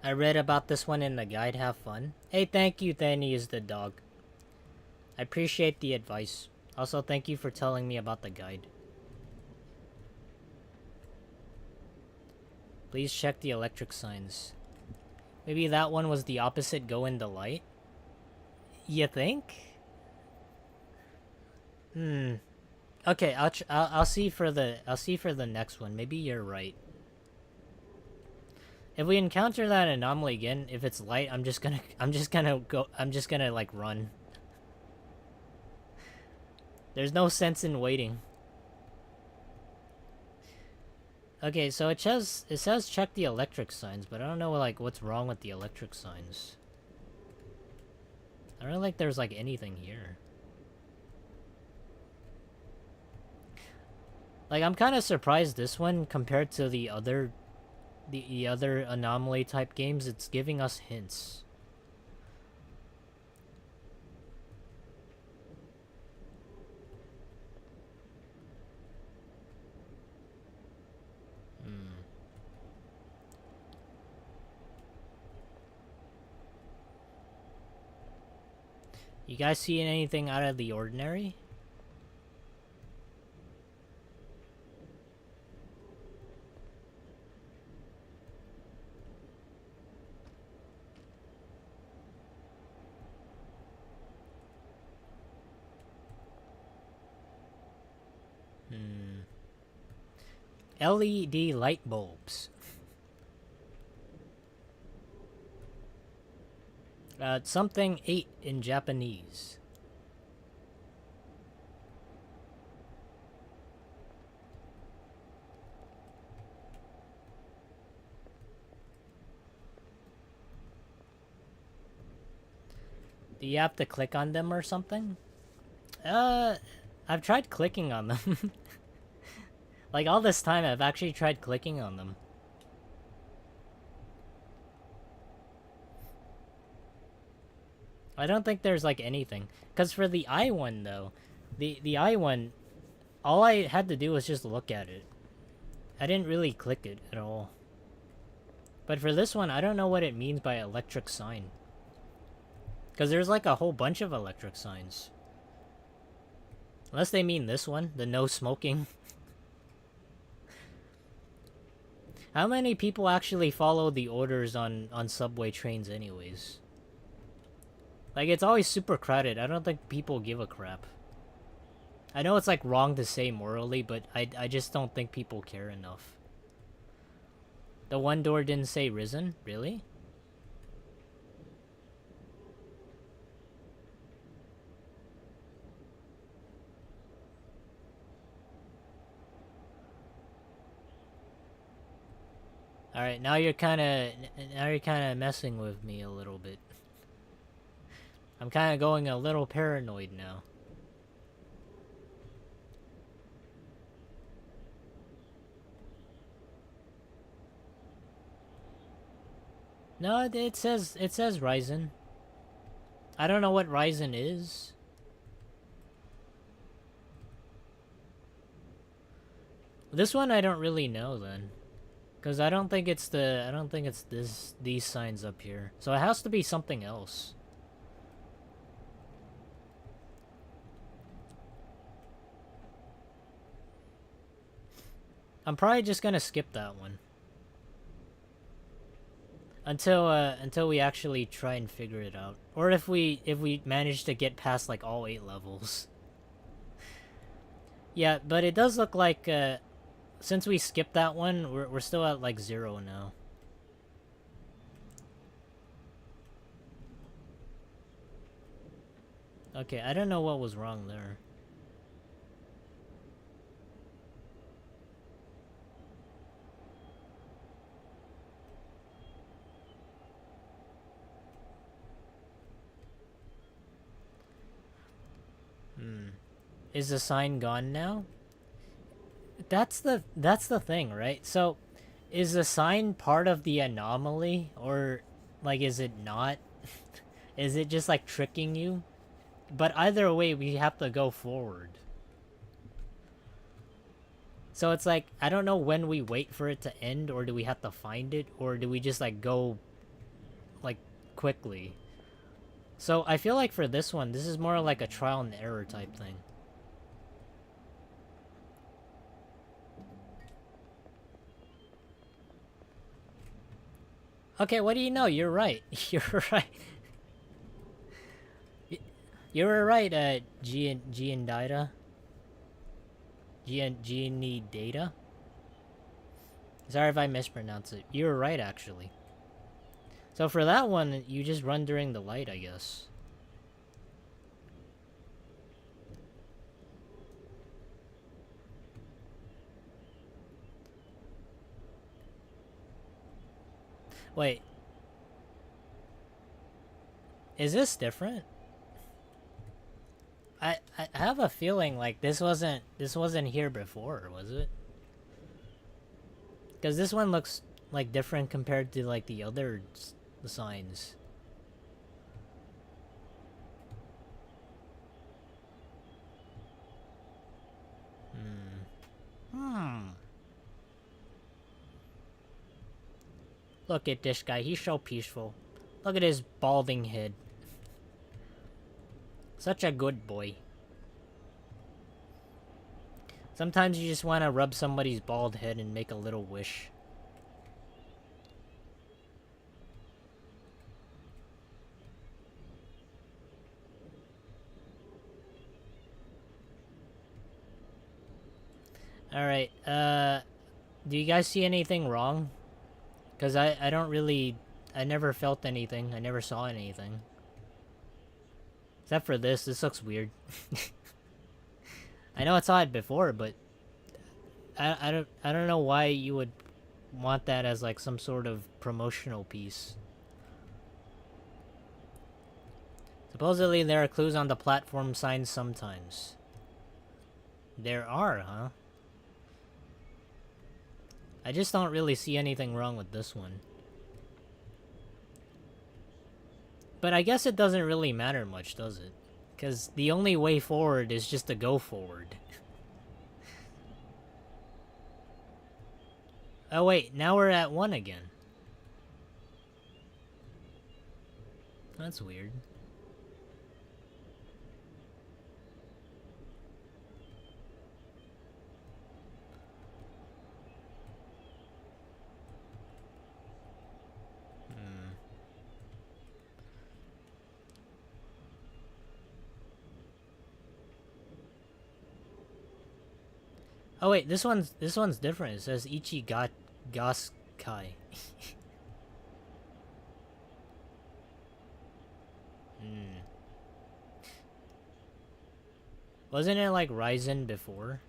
I read about this one in the guide. Have fun. Hey, thank you, Thanny is the dog. I appreciate the advice. Also, thank you for telling me about the guide. Please check the electric signs. Maybe that one was the opposite, go in the light? You think? Hmm. Okay, I'll see for the next one. Maybe you're right. If we encounter that anomaly again, if it's light, I'm just gonna like run. There's no sense in waiting. Okay, so it says check the electric signs, but I don't know like what's wrong with the electric signs. I don't think there's like anything here. Like I'm kind of surprised this one compared to the other anomaly type games, it's giving us hints. You guys see anything out of the ordinary? LED light bulbs. Something 8 in Japanese. Do you have to click on them or something? I've tried clicking on them. Like, all this time, I've actually tried clicking on them. I don't think there's, like, anything. Because for the eye one, though, the eye one, all I had to do was just look at it. I didn't really click it at all. But for this one, I don't know what it means by electric sign. Because there's, like, a whole bunch of electric signs. Unless they mean this one, the no smoking. How many people actually follow the orders on subway trains anyways? Like, it's always super crowded. I don't think people give a crap. I know it's, like, wrong to say morally, but I just don't think people care enough. The one door didn't say risen? Really? Alright, now you're kinda messing with me a little bit. I'm kinda going a little paranoid now. No, it says Ryzen. I don't know what Ryzen is. This one I don't really know then. Cause I don't think it's these signs up here. So it has to be something else. I'm probably just gonna skip that one. Until we actually try and figure it out. Or if we manage to get past like all 8 levels. Yeah, but it does look like since we skipped that one, we're still at like 0 now. Okay, I don't know what was wrong there. Is the sign gone now? That's the thing, right? So, is the sign part of the anomaly, or like is it not? Is it just like tricking you? But either way, we have to go forward. So it's like, I don't know when we wait for it to end, or do we have to find it, or do we just like go like quickly? So I feel like for this one, this is more like a trial and error type thing. Okay, what do you know? You're right. You're right. You were right, Gian Data. Gianni Data? Sorry if I mispronounce it. You were right, actually. So for that one, you just run during the light, I guess. Wait. Is this different? I have a feeling like this wasn't here before, was it? Because this one looks like different compared to like the other signs. Look at this guy, he's so peaceful. Look at his balding head. Such a good boy. Sometimes you just want to rub somebody's bald head and make a little wish. Alright, Do you guys see anything wrong? Because I don't really... I never felt anything. I never saw anything. Except for this. This looks weird. I know I saw it before, but... I don't know why you would want that as like some sort of promotional piece. Supposedly there are clues on the platform signs sometimes. There are, huh? I just don't really see anything wrong with this one. But I guess it doesn't really matter much, does it? Because the only way forward is just to go forward. Oh wait, now we're at 1 again. That's weird. Oh wait, this one's different. It says Ichi Gaskai. Wasn't it like Ryzen before?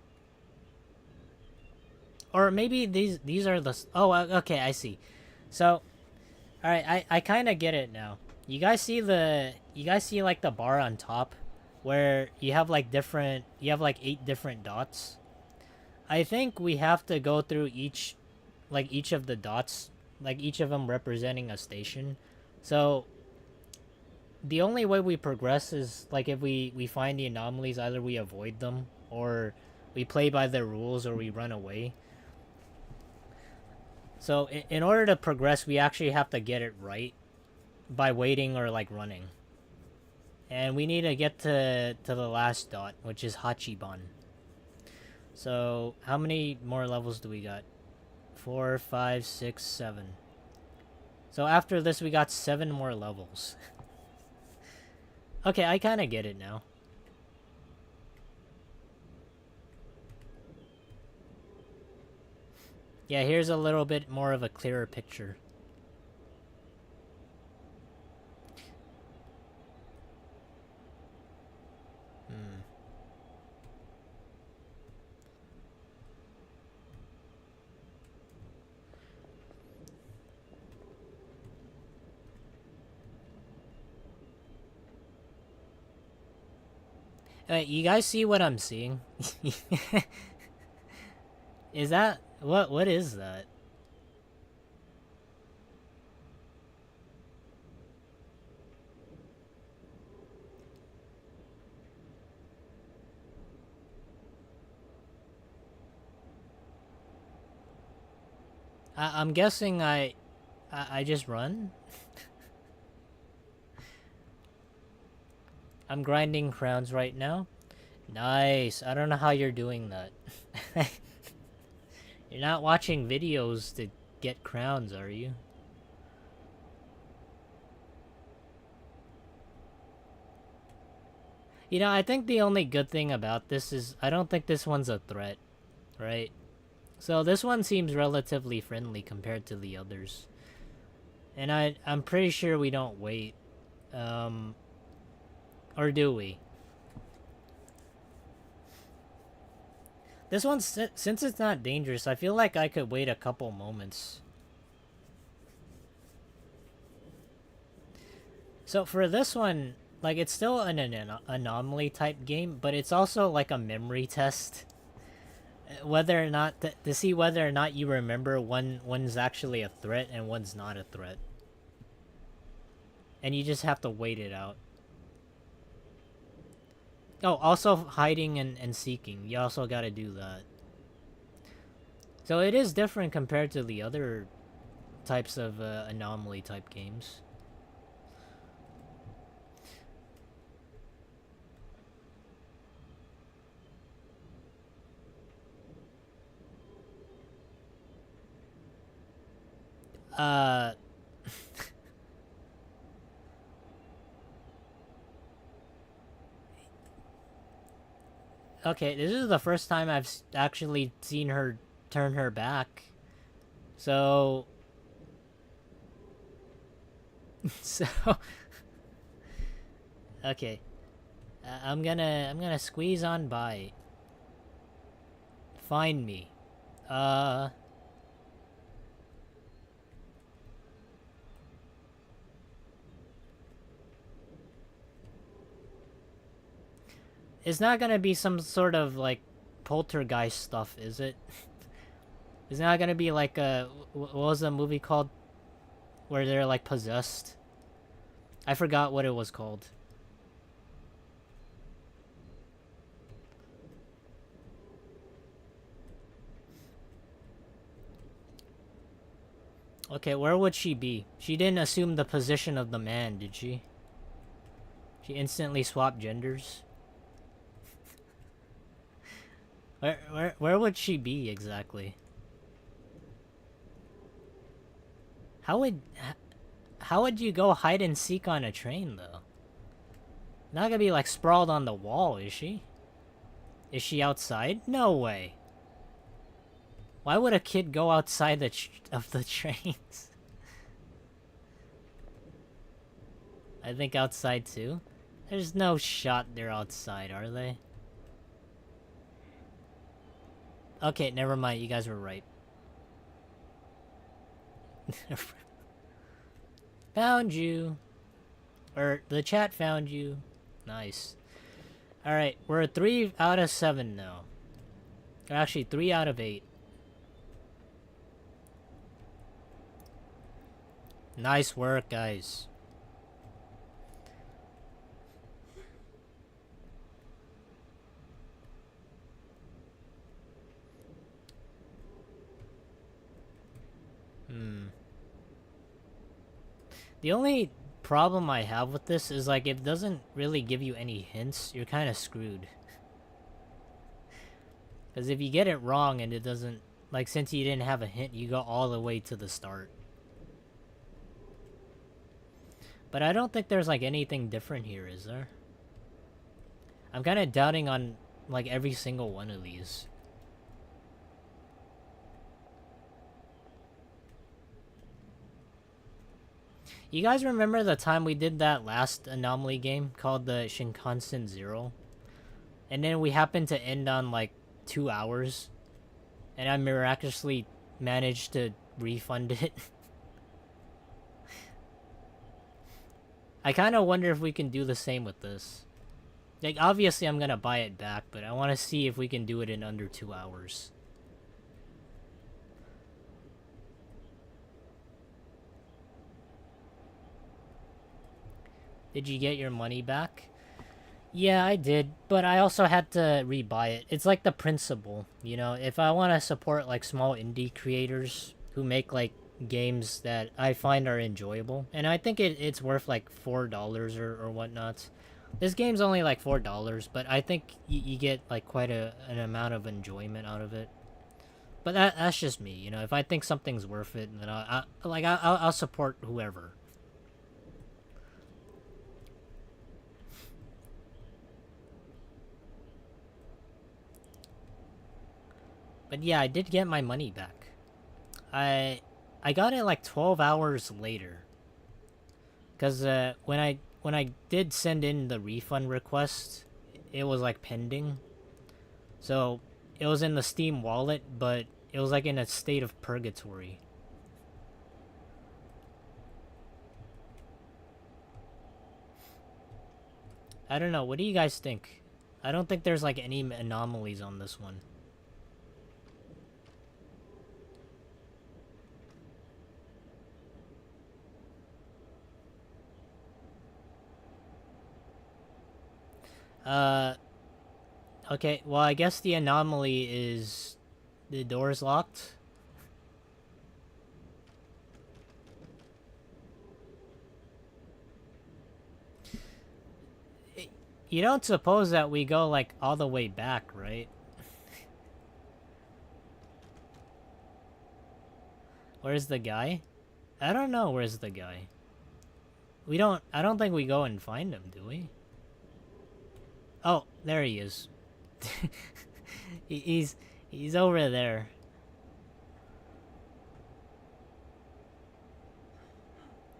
Or maybe these are the... Oh, okay, I see. So, alright, I kind of get it now. You guys see like the bar on top? Where you have like different... You have like 8 different dots? I think we have to go through each of the dots. Like each of them representing a station. So, the only way we progress is like if we find the anomalies, either we avoid them or we play by the rules or we run away. So in order to progress, we actually have to get it right by waiting or like running. And we need to get to the last dot, which is Hachiban. So how many more levels do we got? 4, 5, 6, 7. So after this, we got 7 more levels. Okay, I kind of get it now. Yeah, here's a little bit more of a clearer picture. You guys see what I'm seeing? Is that... What is that? I'm guessing I just run? I'm grinding crowns right now. Nice. I don't know how you're doing that. You're not watching videos to get crowns, are you? You know, I think the only good thing about this is I don't think this one's a threat, right? So this one seems relatively friendly compared to the others. And I'm pretty sure we don't wait. Or do we? This one, since it's not dangerous, I feel like I could wait a couple moments. So for this one, like it's still an anomaly type game, but it's also like a memory test. Whether or not, to see whether or not you remember one's actually a threat and one's not a threat. And you just have to wait it out. Oh, also hiding and seeking. You also gotta do that. So it is different compared to the other types of anomaly type games. Okay, this is the first time I've actually seen her turn her back. So so okay. I'm gonna squeeze on by. Find me. It's not gonna be some sort of like poltergeist stuff, is it? It's not gonna be like what was the movie called where they're like possessed? I forgot what it was called. Okay, where would she be? She didn't assume the position of the man, did she? She instantly swapped genders. Where would she be exactly? How would you go hide and seek on a train though? Not gonna be like sprawled on the wall, is she? Is she outside? No way. Why would a kid go outside of the trains? I think outside too. There's no shot they're outside, are they? Okay, never mind. You guys were right. Found you. Or the chat found you. Nice. Alright, we're 3 out of 7 now. Or actually, 3 out of 8. Nice work, guys. The only problem I have with this is like it doesn't really give you any hints. You're kind of screwed. Because if you get it wrong and it doesn't, like, since you didn't have a hint, you go all the way to the start. But I don't think there's like anything different here, is there? I'm kind of doubting on like every single one of these. You guys remember the time we did that last anomaly game called the Shinkansen Zero? And then we happened to end on like 2 hours. And I miraculously managed to refund it. I kind of wonder if we can do the same with this. Like, obviously I'm gonna buy it back, but I want to see if we can do it in under 2 hours. Did you get your money back? Yeah, I did, but I also had to rebuy it. It's like the principle, you know? If I want to support like small indie creators who make like games that I find are enjoyable, and I think it's worth like $4 or whatnot. This game's only like $4, but I think you get like quite an amount of enjoyment out of it. But that's just me, you know? If I think something's worth it, then I'll support whoever. But yeah, I did get my money back. I got it like 12 hours later. Cause when I did send in the refund request, it was like pending. So it was in the Steam wallet, but it was like in a state of purgatory. I don't know. What do you guys think? I don't think there's like any anomalies on this one. Okay, well, I guess the anomaly is the door's locked. You don't suppose that we go, like, all the way back, right? Where's the guy? I don't know where's the guy. I don't think we go and find him, do we? Oh, there he is. He's over there.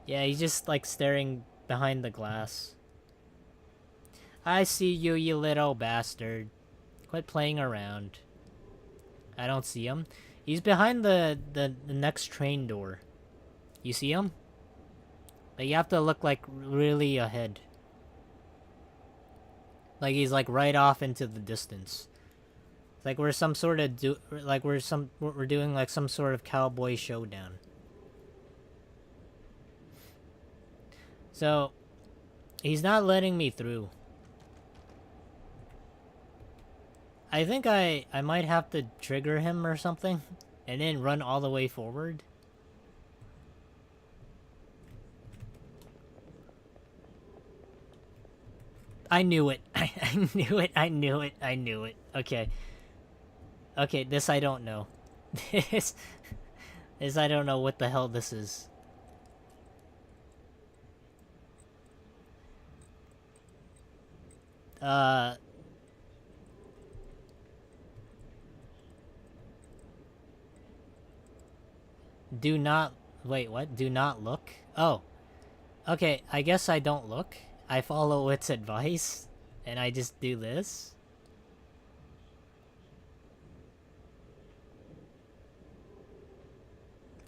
Yeah, he's just like staring behind the glass. I see you, you little bastard. Quit playing around. I don't see him. He's behind the next train door. You see him? Like, you have to look like really ahead. Like he's like right off into the distance. It's like we're some sort of we're doing like some sort of cowboy showdown. So he's not letting me through. I think I might have to trigger him or something and then run all the way forward. I knew it. I knew it. I knew it. I knew it. Okay. Okay, this I don't know. This I don't know what the hell this is. Do not... Wait, what? Do not look? Oh. Okay, I guess I don't look. I follow its advice. And I just do this.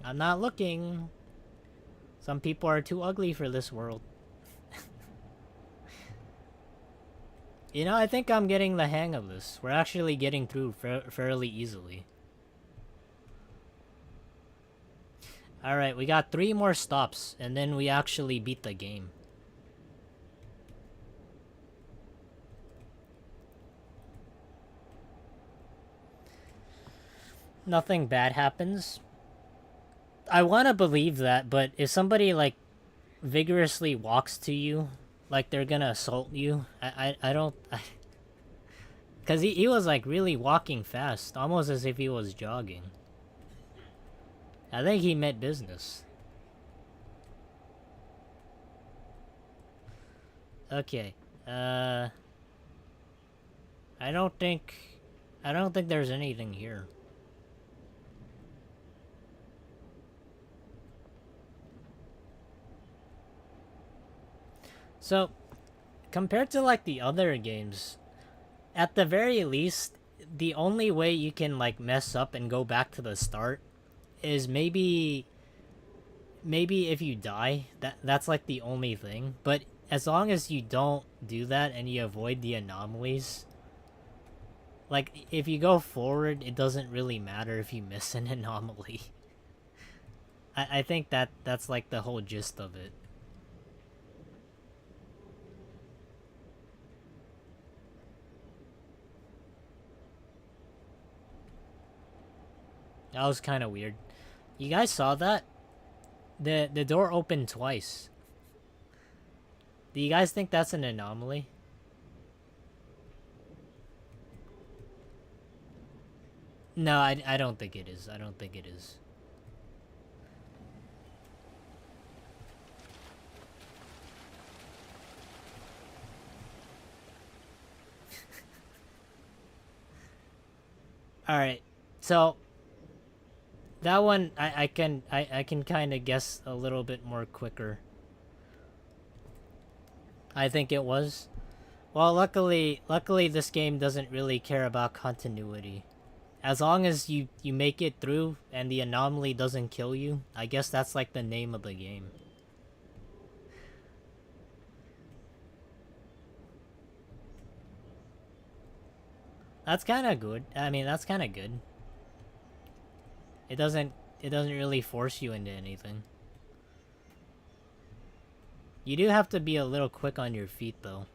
I'm not looking. Some people are too ugly for this world. You know, I think I'm getting the hang of this. We're actually getting through fairly easily. Alright, we got 3 more stops, and then we actually beat the game. Nothing bad happens. I want to believe that, but if somebody, like, vigorously walks to you, like they're gonna assault you, I don't... Because he was, like, really walking fast, almost as if he was jogging. I think he meant business. Okay. I don't think there's anything here. So, compared to like the other games, at the very least, the only way you can like mess up and go back to the start is maybe if you die. That's like the only thing. But as long as you don't do that and you avoid the anomalies, like if you go forward, it doesn't really matter if you miss an anomaly. I think that's like the whole gist of it. That was kind of weird. You guys saw that? The door opened twice. Do you guys think that's an anomaly? No, I don't think it is. I don't think it is. Alright. So that one I can kind of guess a little bit more quicker. I think it was. Well, luckily this game doesn't really care about continuity. As long as you make it through and the anomaly doesn't kill you, I guess that's like the name of the game. That's kind of good. I mean, that's kind of good. It doesn't really force you into anything. You do have to be a little quick on your feet though.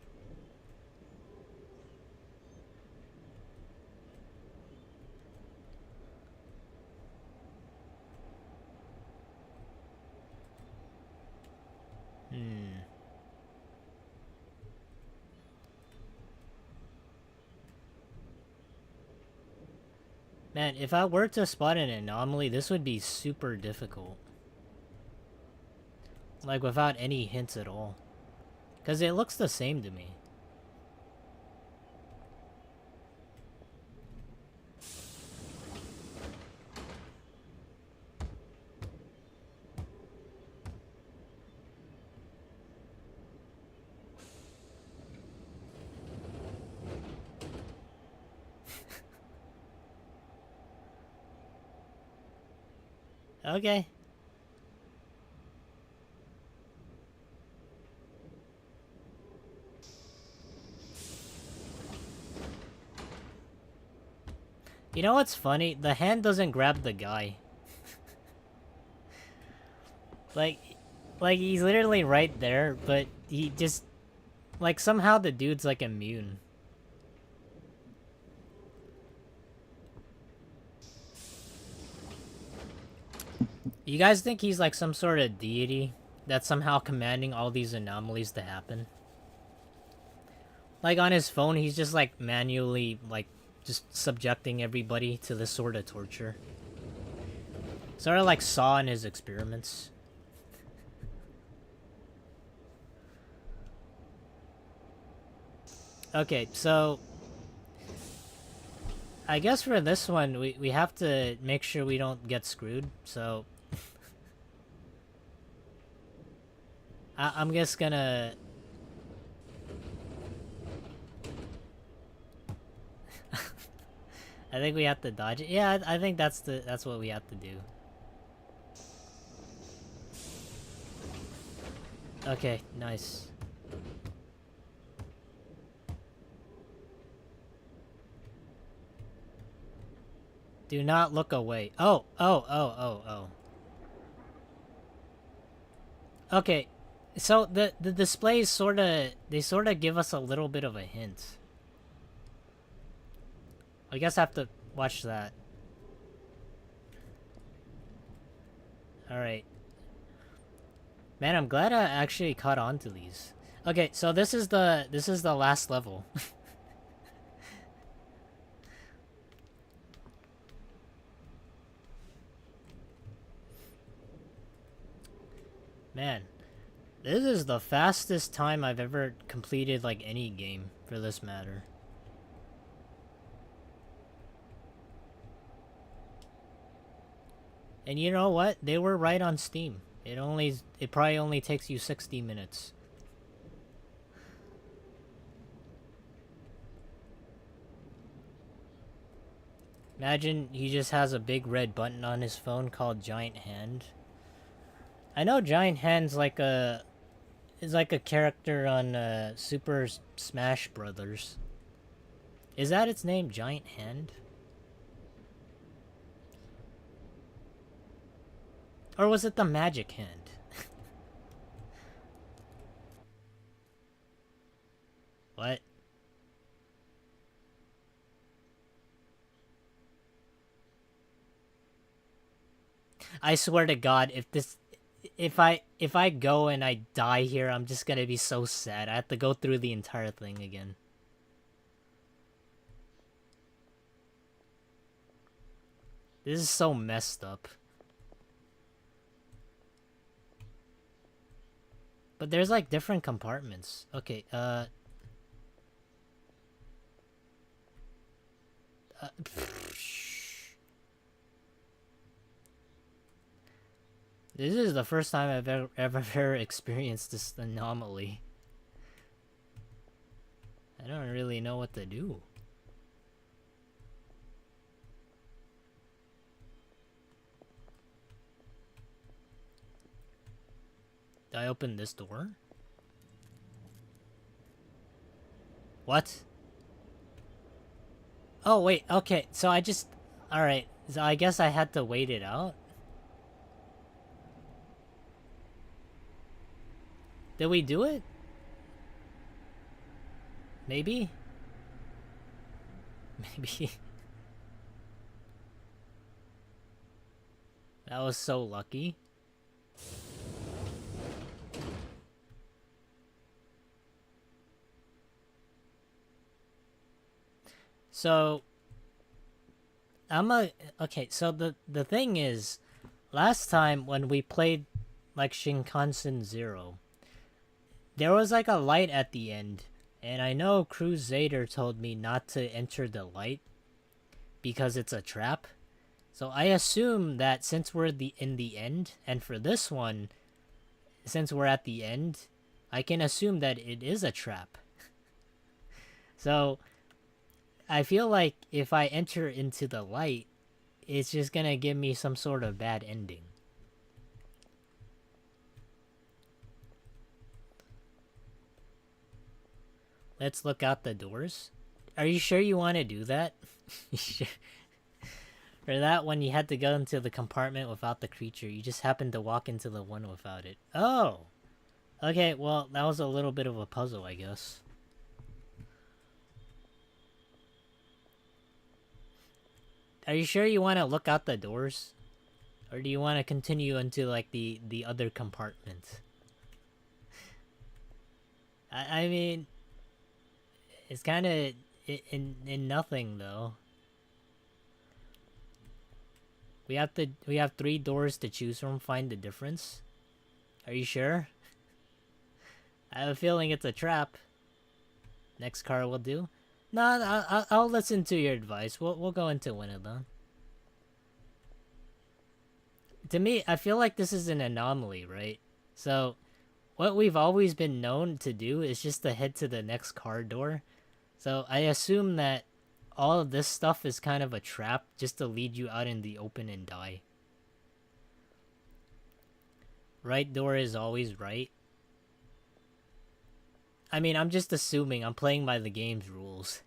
Man, if I were to spot an anomaly, this would be super difficult. Like, without any hints at all. Because it looks the same to me. Okay. You know what's funny? The hand doesn't grab the guy. Like, like he's literally right there, but he just like somehow the dude's like immune. You guys think he's like some sort of deity that's somehow commanding all these anomalies to happen? Like on his phone, he's just like manually like just subjecting everybody to this sort of torture. Sort of like Saw in his experiments. Okay, so I guess for this one, we have to make sure we don't get screwed, so I'm just gonna... I think we have to dodge it. Yeah, I think that's what we have to do. Okay, nice. Do not look away. Oh. Okay, so the displays they sort of give us a little bit of a hint. I guess I have to watch that. Alright. Man, I'm glad I actually caught on to these. Okay, so this is the last level. Man, this is the fastest time I've ever completed like any game for this matter. And you know what? They were right on Steam. It probably only takes you 60 minutes. Imagine he just has a big red button on his phone called Giant Hand. I know Giant Hand's like is like a character on Super Smash Brothers. Is that its name, Giant Hand? Or was it the Magic Hand? What? I swear to God, if I go and I die here, I'm just gonna be so sad. I have to go through the entire thing again. This is so messed up. But there's like different compartments. Okay, this is the first time I've ever experienced this anomaly. I don't really know what to do. Did I open this door? What? Oh, wait, okay, so I just... Alright, so I guess I had to wait it out? Did we do it? Maybe? Maybe. That was so lucky. So... Okay, so the thing is... Last time when we played, like, Shinkansen Zero... There was like a light at the end, and I know Crusader told me not to enter the light because it's a trap. So I assume that since we're in the end, and for this one, since we're at the end, I can assume that it is a trap. So I feel like if I enter into the light, it's just gonna give me some sort of bad ending. Let's look out the doors. Are you sure you want to do that? For that one, you had to go into the compartment without the creature. You just happened to walk into the one without it. Oh! Okay, well, that was a little bit of a puzzle, I guess. Are you sure you want to look out the doors? Or do you want to continue into, like, the other compartment? I mean... It's kind of in nothing, though. We have 3 doors to choose from. Find the difference. Are you sure? I have a feeling it's a trap. Next car will do. No, I'll listen to your advice. We'll go into one of them. To me, I feel like this is an anomaly, right? So, what we've always been known to do is just to head to the next car door. So, I assume that all of this stuff is kind of a trap just to lead you out in the open and die. Right door is always right. I mean, I'm just assuming. I'm playing by the game's rules.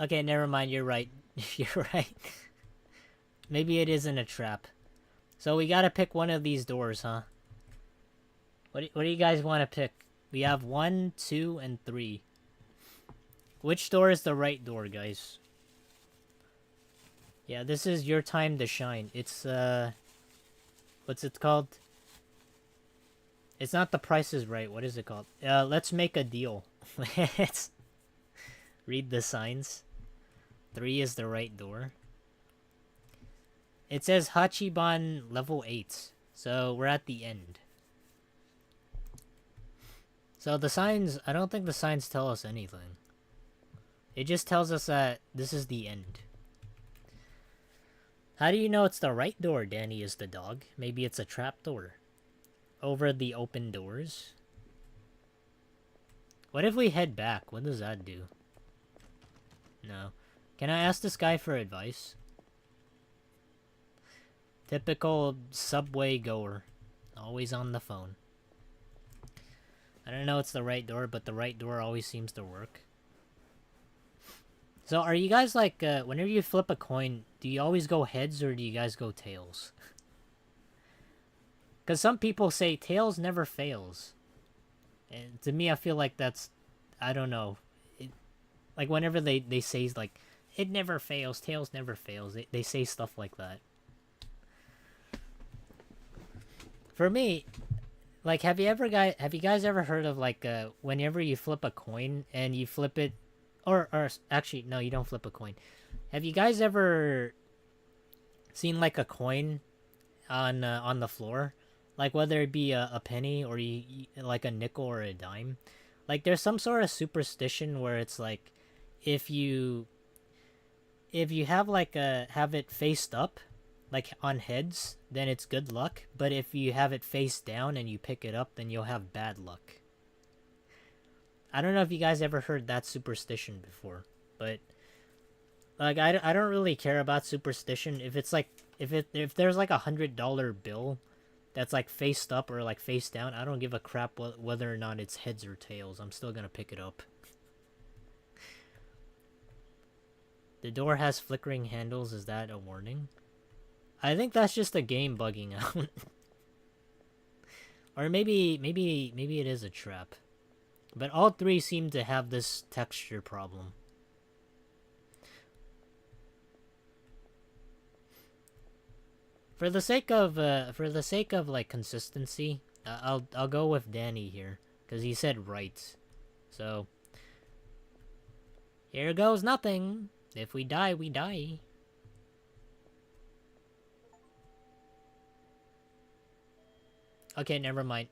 Okay, never mind. You're right. You're right. Maybe it isn't a trap. So we gotta pick one of these doors, huh? What do you guys want to pick? We have 1, 2, and 3. Which door is the right door, guys? Yeah, this is your time to shine. It's, what's it called? It's not The Price is Right. What is it called? Let's make a deal. Let's read the signs. 3 is the right door. It says Hachiban level 8. So we're at the end. So the signs, I don't think the signs tell us anything. It just tells us that this is the end. How do you know it's the right door, Danny is the dog? Maybe it's a trap door. Over the open doors. What if we head back? What does that do? No. Can I ask this guy for advice? Typical subway goer. Always on the phone. I don't know it's the right door, but the right door always seems to work. So are you guys like, whenever you flip a coin, do you always go heads or do you guys go tails? Because some people say tails never fails. And to me, I feel like that's, I don't know. Like whenever they say like, it never fails, tails never fails. They say stuff like that. For me, like, have you guys ever heard of like whenever you flip a coin and you flip it, or actually no, you don't flip a coin. Have you guys ever seen like a coin on the floor, like whether it be a penny or like a nickel or a dime? Like there's some sort of superstition where it's like if you have like have it faced up, like on heads, then it's good luck. But if you have it face down and you pick it up, then you'll have bad luck. I don't know if you guys ever heard that superstition before, but like I don't really care about superstition. If it's like if there's like $100 bill that's like faced up or like face down, I don't give a crap whether or not it's heads or tails. I'm still gonna pick it up. The door has flickering handles. Is that a warning? I think that's just a game bugging out. Or maybe it is a trap. But all 3 seem to have this texture problem. For the sake of like consistency, I'll go with Danny here because he said right. So here goes nothing. If we die, we die. Okay, never mind.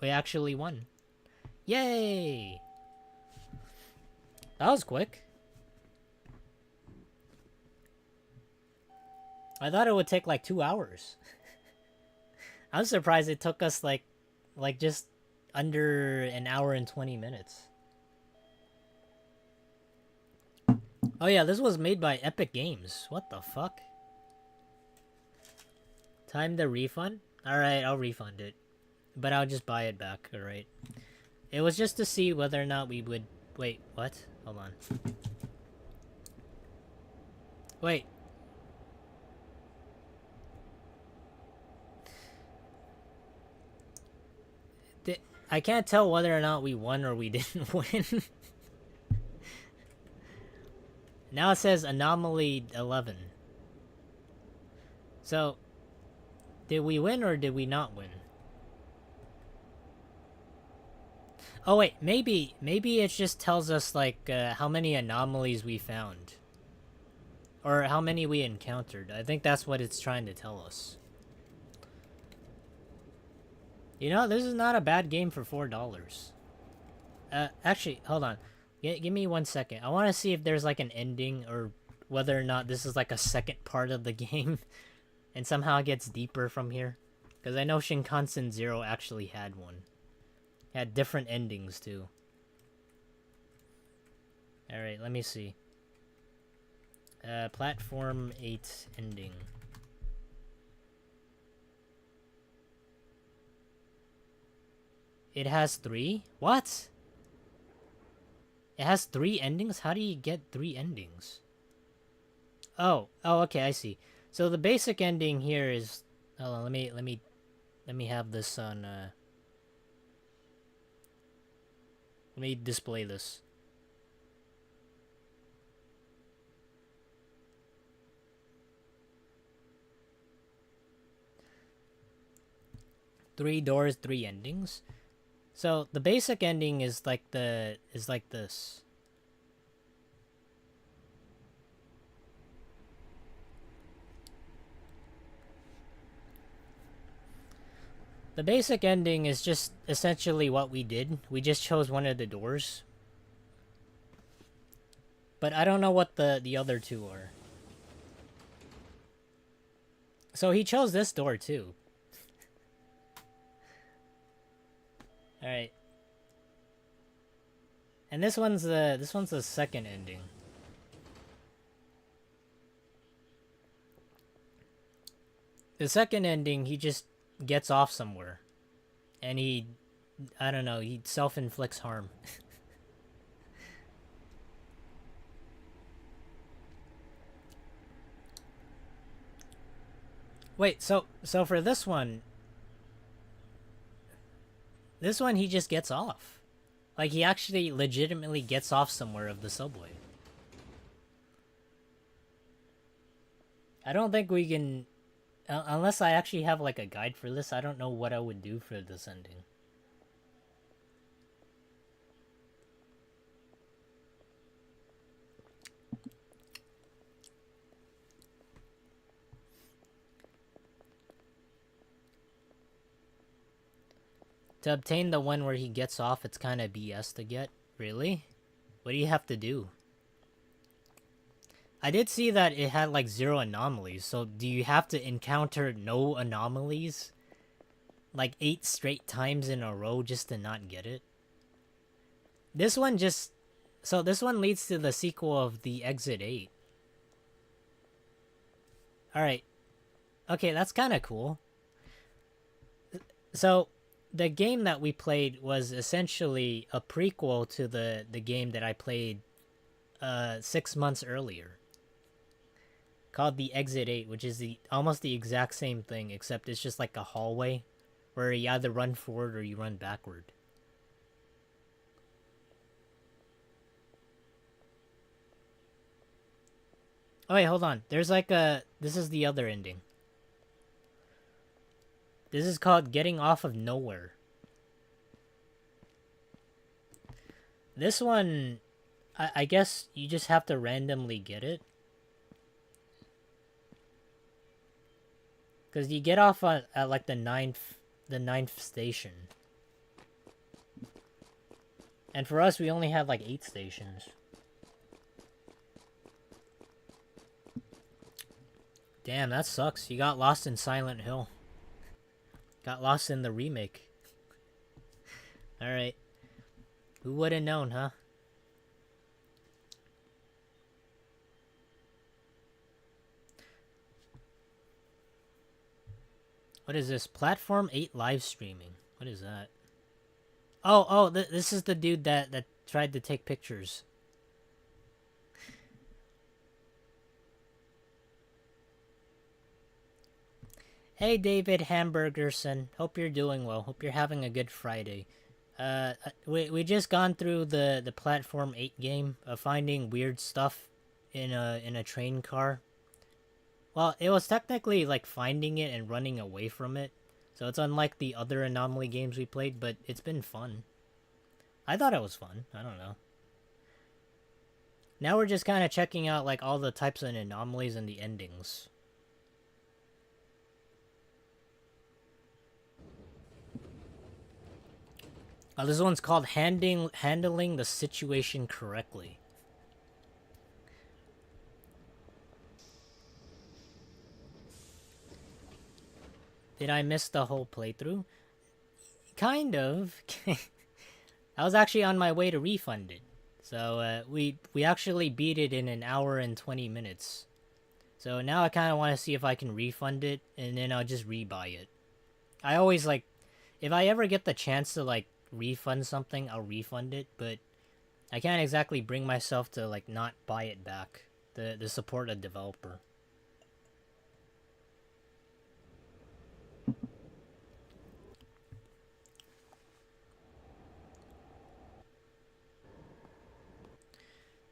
We actually won. Yay! That was quick. I thought it would take like 2 hours. I'm surprised it took us like just under an hour and 20 minutes. Oh yeah, this was made by Epic Games. What the fuck? Time to refund? Alright, I'll refund it. but I'll just buy it back. All right. It was just to see whether or not we would. Wait, what? Hold on. Wait. I can't tell whether or not we won or we didn't win. Now it says anomaly 11. So, did we win or did we not win? Oh wait, maybe it just tells us like how many anomalies we found. Or how many we encountered. I think that's what it's trying to tell us. You know, this is not a bad game for $4. Actually, hold on. Give me 1 second. I want to see if there's like an ending or whether or not this is like a second part of the game and somehow it gets deeper from here. Because I know Shinkansen Zero actually had one. It had different endings too. Alright, let me see. Platform 8 ending. It has 3? What? It has 3 endings? How do you get 3 endings? Oh, okay, I see. So the basic ending here is, hold on, let me have this on let me display this. Three doors, 3 endings. So the basic ending is like this. The basic ending is just essentially what we did. We just chose one of the doors. But I don't know what the other 2 are. So he chose this door too. Alright. And this one's the second ending. The second ending, he just gets off somewhere. And I don't know, he self-inflicts harm. Wait, so for this one he just gets off. Like, he actually legitimately gets off somewhere of the subway. I don't think we can... unless I actually have, like, a guide for this, I don't know what I would do for this ending. To obtain the one where he gets off, it's kind of BS to get. Really? What do you have to do? I did see that it had like 0 anomalies, so do you have to encounter no anomalies? Like 8 straight times in a row just to not get it? This one just... So this one leads to the sequel of the Exit 8. Alright. Okay, that's kind of cool. So... the game that we played was essentially a prequel to the game that I played 6 months earlier. Called the Exit 8, which is almost the exact same thing, except it's just like a hallway where you either run forward or you run backward. Oh wait, hold on. There's like this is the other ending. This is called Getting Off of Nowhere. This one, I guess you just have to randomly get it. Because you get off at like the ninth station. And for us, we only had like 8 stations. Damn, that sucks. You got lost in Silent Hill. Got lost in the remake. Alright. Who would have known, huh? What is this? Platform 8 live streaming. What is that? Oh, this is the dude that tried to take pictures. Hey, David Hamburgerson. Hope you're doing well. Hope you're having a good Friday. We just gone through the platform 8 game of finding weird stuff in a train car. Well, it was technically like finding it and running away from it. So it's unlike the other anomaly games we played, but it's been fun. I thought it was fun. I don't know. Now we're just kind of checking out like all the types of anomalies and the endings. Oh, this one's called handling the situation correctly. Did I miss the whole playthrough? Kind of. I was actually on my way to refund it. So we actually beat it in an hour and 20 minutes. So now I kind of want to see if I can refund it, and then I'll just rebuy it. I always like, if I ever get the chance to like refund something, I'll refund it, but I can't exactly bring myself to like not buy it back. To support a developer.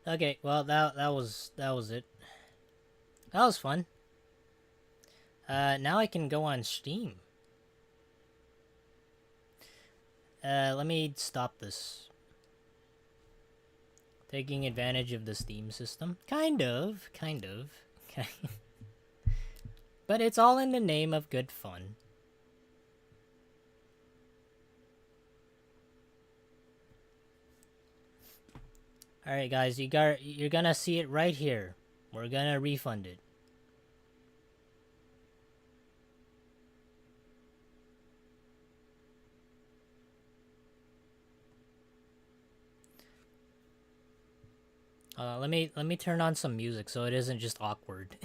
Okay, well that was it. That was fun. Now I can go on Steam. Let me stop this. Taking advantage of the Steam system. Kind of. But it's all in the name of good fun. Alright guys, you're gonna see it right here. We're gonna refund it. Let me turn on some music so it isn't just awkward.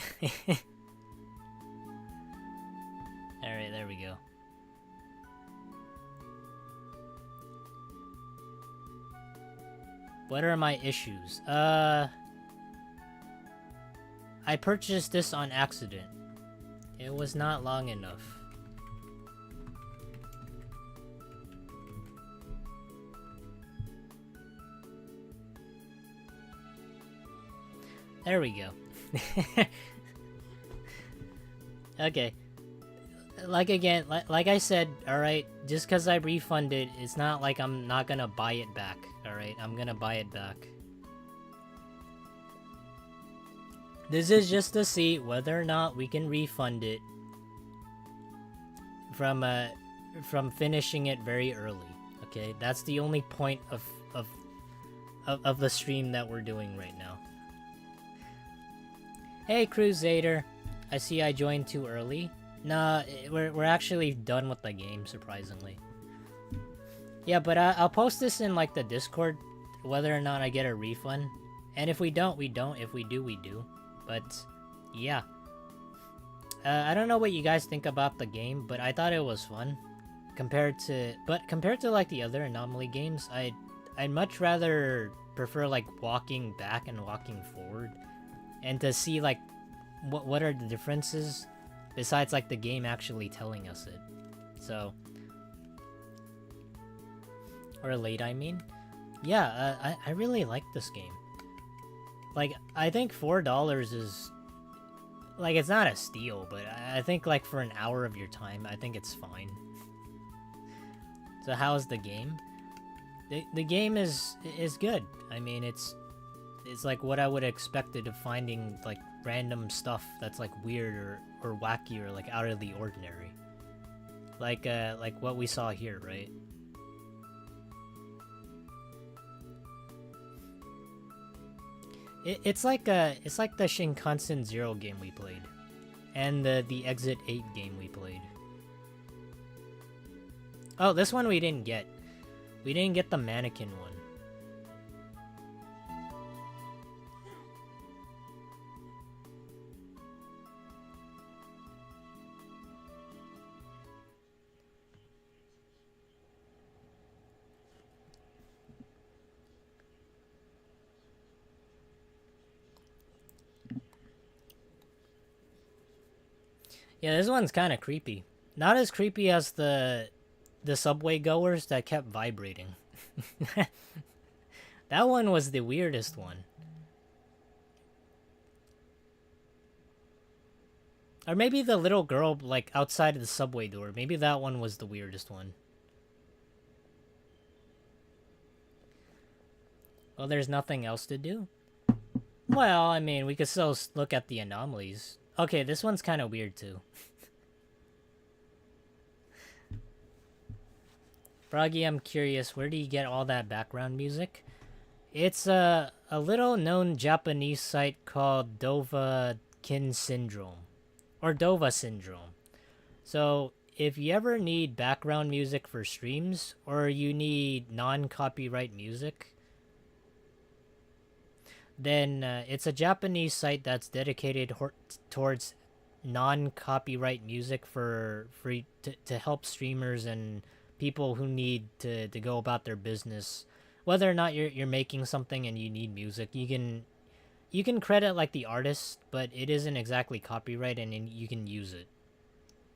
Alright, there we go. What are my issues? I purchased this on accident. It was not long enough. There we go. Okay. Like I said, alright, just because I refunded, it's not like I'm not gonna buy it back, alright? I'm gonna buy it back. This is just to see whether or not we can refund it from finishing it very early, okay? That's the only point of the stream that we're doing right now. Hey, Crusader. I see I joined too early. Nah, we're actually done with the game, surprisingly. Yeah, but I'll post this in, like, the Discord, whether or not I get a refund. And if we don't, we don't. If we do, we do. But, yeah. I don't know what you guys think about the game, but I thought it was fun. Compared to, like, the other Anomaly games, I'd much rather prefer, like, walking back and walking forward. And to see, like, what are the differences besides, like, the game actually telling us it. So, or late, I mean. Yeah, I really like this game. Like, I think $4 is, like, it's not a steal, but I think, like, for an hour of your time, I think it's fine. So how's the game? The game is good. I mean, it's like what I would have expected of finding, like, random stuff that's, like, weird or wacky or, like, out of the ordinary. Like what we saw here, right? It's like the Shinkansen Zero game we played. And the Exit 8 game we played. Oh, this one we didn't get. We didn't get the mannequin one. Yeah, this one's kind of creepy. Not as creepy as the subway goers that kept vibrating. That one was the weirdest one. Or maybe the little girl, like, outside of the subway door. Maybe that one was the weirdest one. Well, there's nothing else to do. Well, I mean, we could still look at the anomalies. Okay, this one's kind of weird, too. Froggy, I'm curious, where do you get all that background music? It's a little known Japanese site called Dova-kin syndrome. Or Dova syndrome. So, if you ever need background music for streams, or you need non-copyright music, then it's a Japanese site that's dedicated towards non-copyright music to help streamers and people who need to go about their business. Whether or not you're making something and you need music, you can credit like the artist, but it isn't exactly copyright and you can use it.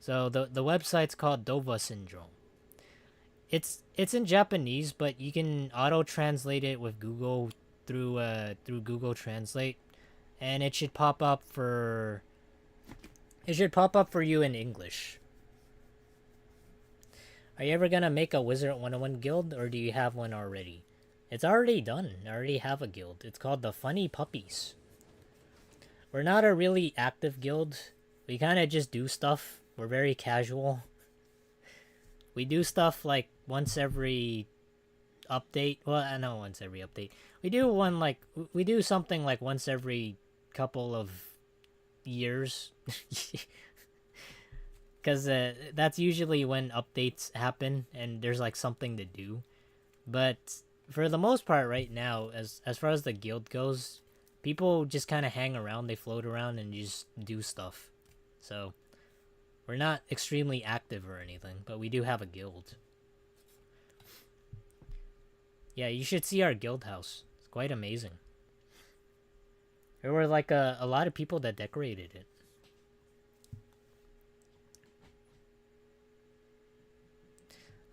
So the website's called Dova Syndrome. It's in Japanese, but you can auto translate it with Google through Google Translate, and it should pop up for you in English. Are you ever gonna make a Wizard 101 guild, or do you have one already? It's already done. I already have a guild. It's called the Funny Puppies. We're not a really active guild. We kind of just do stuff. We're very casual. We do stuff like once every update. Well, I know once every update. We do something like once every couple of years. Because that's usually when updates happen and there's like something to do. But for the most part right now, as far as the guild goes, people just kind of hang around, they float around and just do stuff. So we're not extremely active or anything, but we do have a guild. Yeah, you should see our guild house. It's quite amazing. There were like a lot of people that decorated it.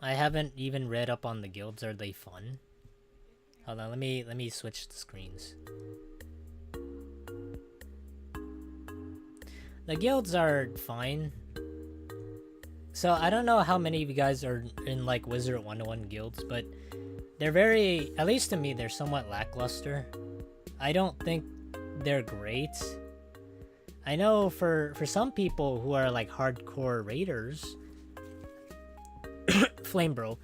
I haven't even read up on the guilds. Are they fun? Hold on, let me switch the screens. The guilds are fine. So I don't know how many of you guys are in like Wizard 101 guilds, but they're very, at least to me, they're somewhat lackluster. I don't think they're great. I know for some people who are like hardcore raiders, Flame Bro,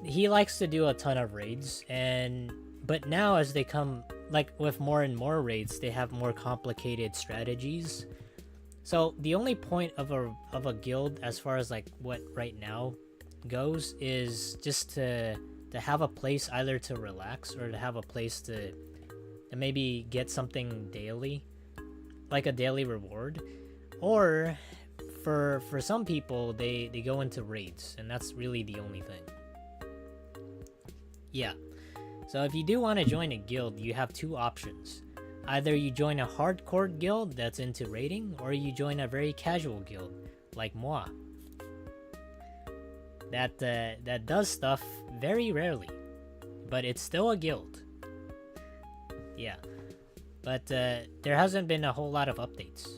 he likes to do a ton of raids, but now as they come, like with more and more raids, they have more complicated strategies. So the only point of a guild, as far as like what right now goes, is just to have a place either to relax or to have a place to maybe get something daily, like a daily reward, or for some people they go into raids, and that's really the only thing. Yeah, so if you do want to join a guild, you have two options. Either you join a hardcore guild that's into raiding, or you join a very casual guild like moi that does stuff very rarely, but it's still a guild. Yeah, but there hasn't been a whole lot of updates.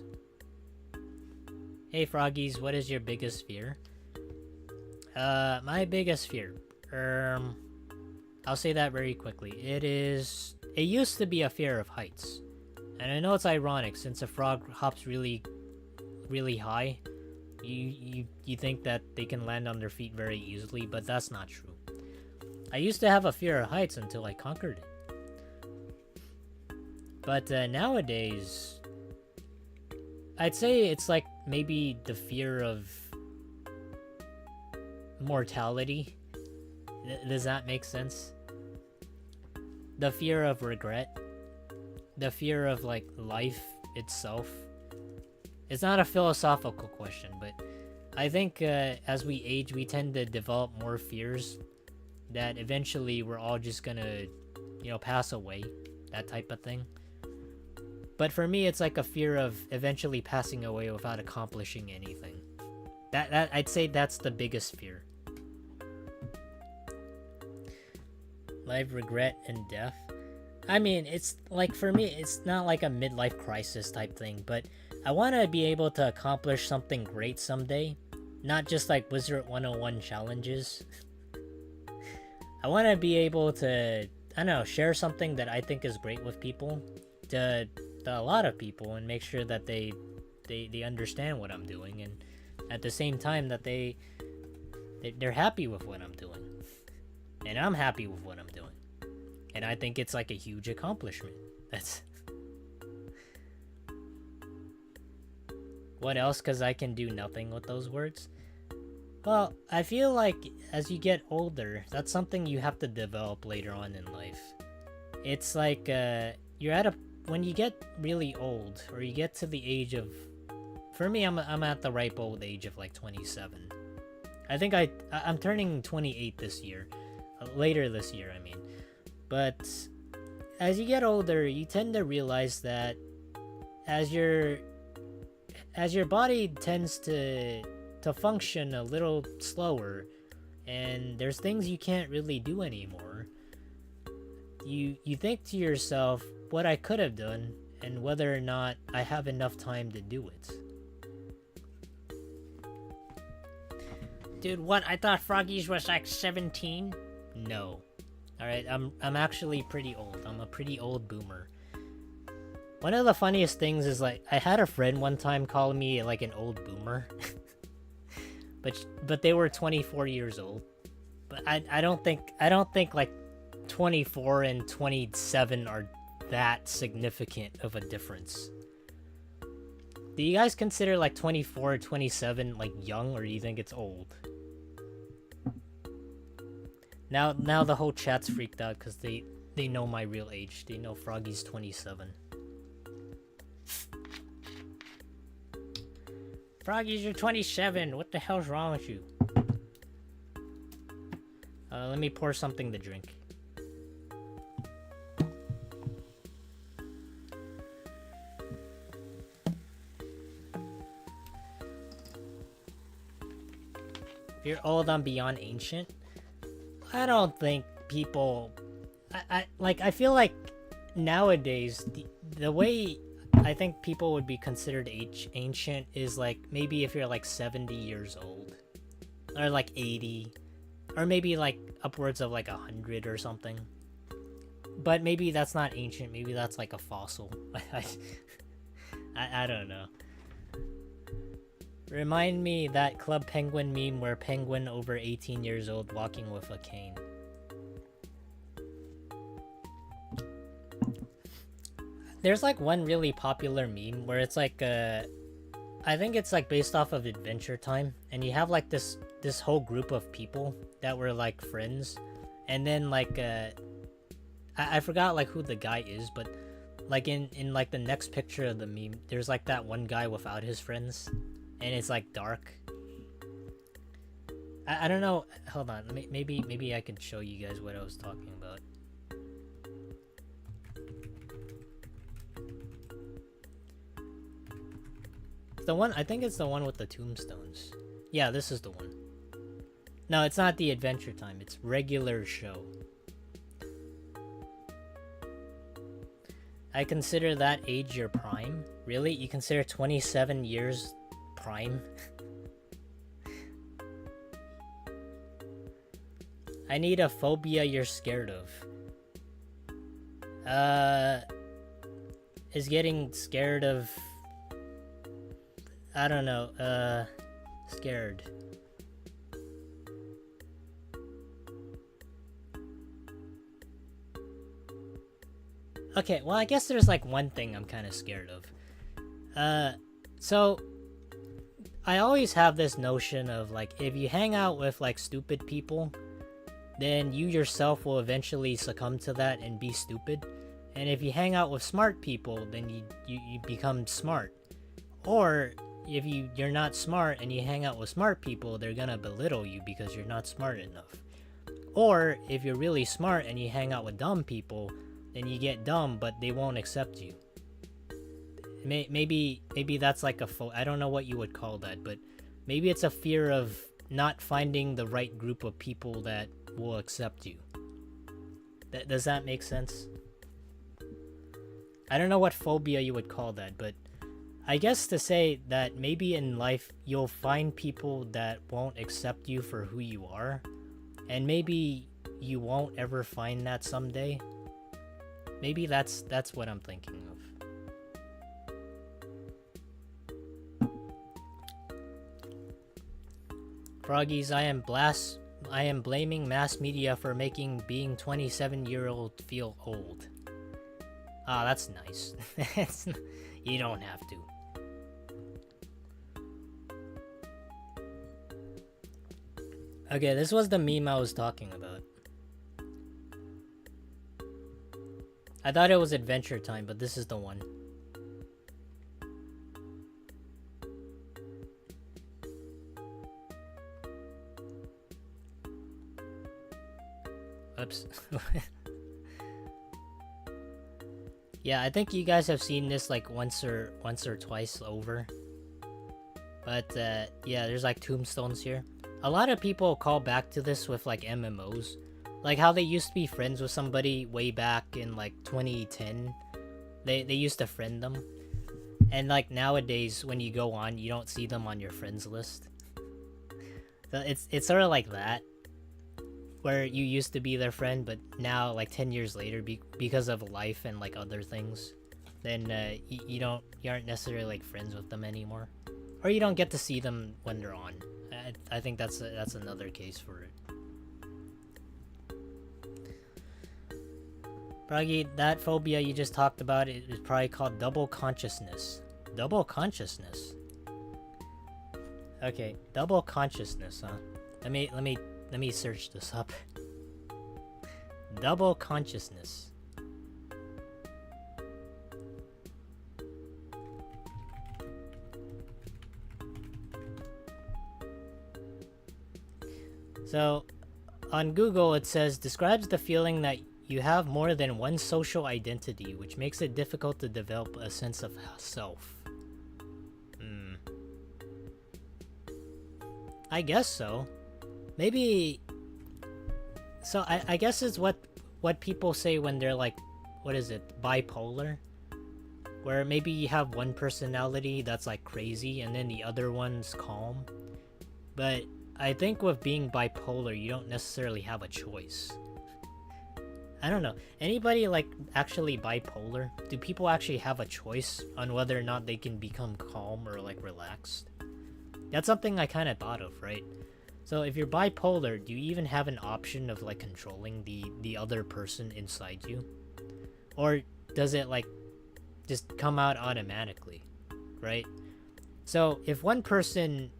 Hey Froggies, what is your biggest fear? My biggest fear, I'll say that very quickly. It used to be a fear of heights. And I know it's ironic, since a frog hops really, really high, you think that they can land on their feet very easily, but that's not true. I used to have a fear of heights until I conquered it. But nowadays, I'd say it's like maybe the fear of mortality. Does that make sense? The fear of regret. The fear of like life itself. It's not a philosophical question, but I think as we age, we tend to develop more fears that eventually we're all just gonna, pass away. That type of thing. But for me, it's like a fear of eventually passing away without accomplishing anything. That I'd say that's the biggest fear. Life, regret, and death. I mean, it's like, for me, it's not like a midlife crisis type thing, but I want to be able to accomplish something great someday. Not just like Wizard 101 challenges. I want to be able to, I don't know, share something that I think is great with people to a lot of people, and make sure that they understand what I'm doing, and at the same time that they're happy with what I'm doing, and I'm happy with what I'm doing, and I think it's like a huge accomplishment. That's what else, because I can do nothing with those words. Well, I feel like as you get older, that's something you have to develop later on in life. It's like you're at when you get really old, or you get to the age of, for me, I'm at the ripe old age of like 27. I think I'm turning 28 this year, later this year, I mean. But as you get older, you tend to realize that as your body tends to function a little slower, and there's things you can't really do anymore, you think to yourself what I could have done, and whether or not I have enough time to do it. Dude, what? I thought Froggies was like 17? No. Alright, I'm actually pretty old. I'm a pretty old boomer. One of the funniest things is, like, I had a friend one time call me like an old boomer. but they were 24 years old. But I don't think like 24 and 27 are that significant of a difference. Do you guys consider like 24 or 27 like young, or do you think it's old? Now the whole chat's freaked out because they know my real age. They know Froggy's 27. Froggies, you're 27. What the hell's wrong with you? Let me pour something to drink. If you're old, I'm beyond ancient. I don't think people... I feel like nowadays, the way I think people would be considered ancient is like maybe if you're like 70 years old, or like 80, or maybe like upwards of like 100 or something. But maybe that's not ancient, maybe that's like a fossil. I don't know. Remind me that Club Penguin meme where penguin over 18 years old walking with a cane. There's like one really popular meme where it's like I think it's like based off of Adventure Time, and you have like this whole group of people that were like friends, and then like I forgot like who the guy is, but like in like the next picture of the meme, there's like that one guy without his friends, and it's like dark. I don't know. Hold on, maybe I could show you guys what I was talking about. The one, I think it's the one with the tombstones. Yeah, this is the one. No, it's not the Adventure Time. It's regular show. I consider that age your prime? Really? You consider 27 years prime? I need a phobia you're scared of. Is getting scared of... I don't know, scared. Okay, well, I guess there's like one thing I'm kind of scared of. So I always have this notion of like, if you hang out with like stupid people, then you yourself will eventually succumb to that and be stupid. And if you hang out with smart people, then you become smart. Or if you're not smart and you hang out with smart people, they're gonna belittle you because you're not smart enough. Or if you're really smart and you hang out with dumb people, then you get dumb, but they won't accept you. maybe that's like I don't know what you would call that, but maybe it's a fear of not finding the right group of people that will accept you. Does that make sense? I don't know what phobia you would call that, but I guess to say that maybe in life you'll find people that won't accept you for who you are, and maybe you won't ever find that someday. Maybe that's what I'm thinking of. Froggies, I am blaming mass media for making being 27-year-old feel old. Ah, that's nice. You don't have to. Okay, this was the meme I was talking about. I thought it was Adventure Time, but this is the one. Oops. Yeah, I think you guys have seen this like once or twice over. But yeah, there's like tombstones here. A lot of people call back to this with like MMOs. Like how they used to be friends with somebody way back in like 2010. They used to friend them. And like nowadays when you go on, you don't see them on your friends list. So it's sort of like that. Where you used to be their friend, but now like 10 years later because of life and like other things, then you aren't necessarily like friends with them anymore. Or you don't get to see them when they're on. I think that's another case for it. Froggy, that phobia you just talked about is probably called double consciousness. Double consciousness? Okay, double consciousness, huh? Let me search this up. Double consciousness. So, on Google it says, describes the feeling that you have more than one social identity, which makes it difficult to develop a sense of self. I guess so. Maybe... So, I guess it's what people say when they're like, what is it, bipolar? Where maybe you have one personality that's like crazy and then the other one's calm. But I think with being bipolar, you don't necessarily have a choice. I don't know. Anybody like actually bipolar? Do people actually have a choice on whether or not they can become calm or like relaxed? That's something I kind of thought of, right? So if you're bipolar, do you even have an option of like controlling the other person inside you? Or does it like just come out automatically, right? So if one person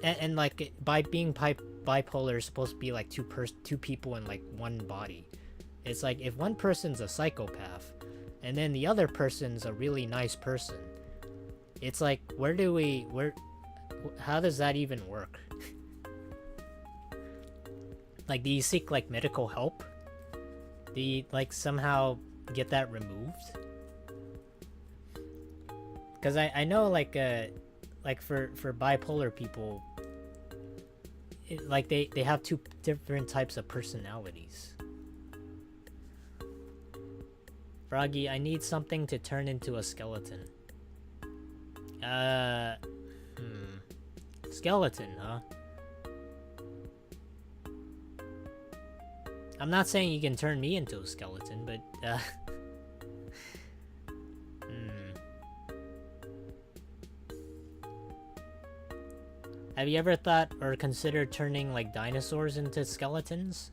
and like by being bipolar is supposed to be like two people in like one body. It's like if one person's a psychopath and then the other person's a really nice person, it's like how does that even work? Like, do you seek like medical help? Do you like somehow get that removed? Because I know like for bipolar people, like they have two different types of personalities. Froggy, I need something to turn into a skeleton. Skeleton, huh? I'm not saying you can turn me into a skeleton, but Have you ever thought or considered turning like dinosaurs into skeletons?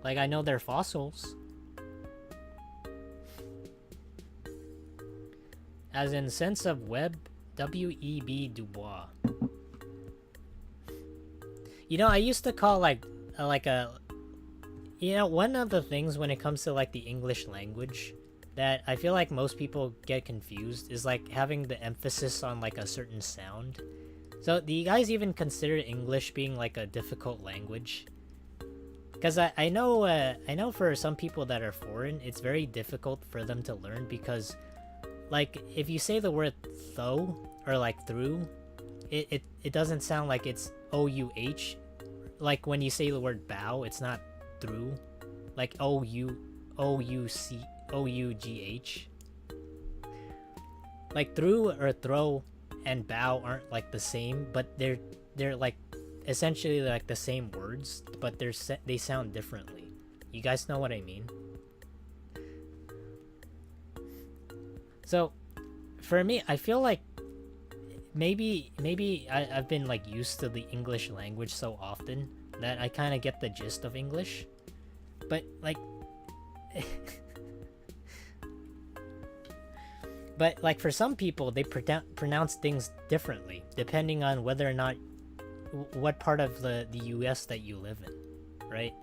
Like, I know they're fossils. As in sense of web, W-E-B Dubois. You know, I used to call one of the things when it comes to like the English language that I feel like most people get confused is like having the emphasis on like a certain sound. So do you guys even consider English being like a difficult language? Because I know for some people that are foreign, it's very difficult for them to learn because Like if you say the word though or like through, it doesn't sound like it's ouh. Like when you say the word bow, it's not through, like ough. Like through or throw and bow aren't like the same, but they're like essentially like the same words, but they sound differently. You guys know what I mean? So for me, I feel like maybe I've been like used to the English language so often that I kind of get the gist of English, but like but like for some people they pronounce things differently depending on whether or not what part of the US that you live in, right?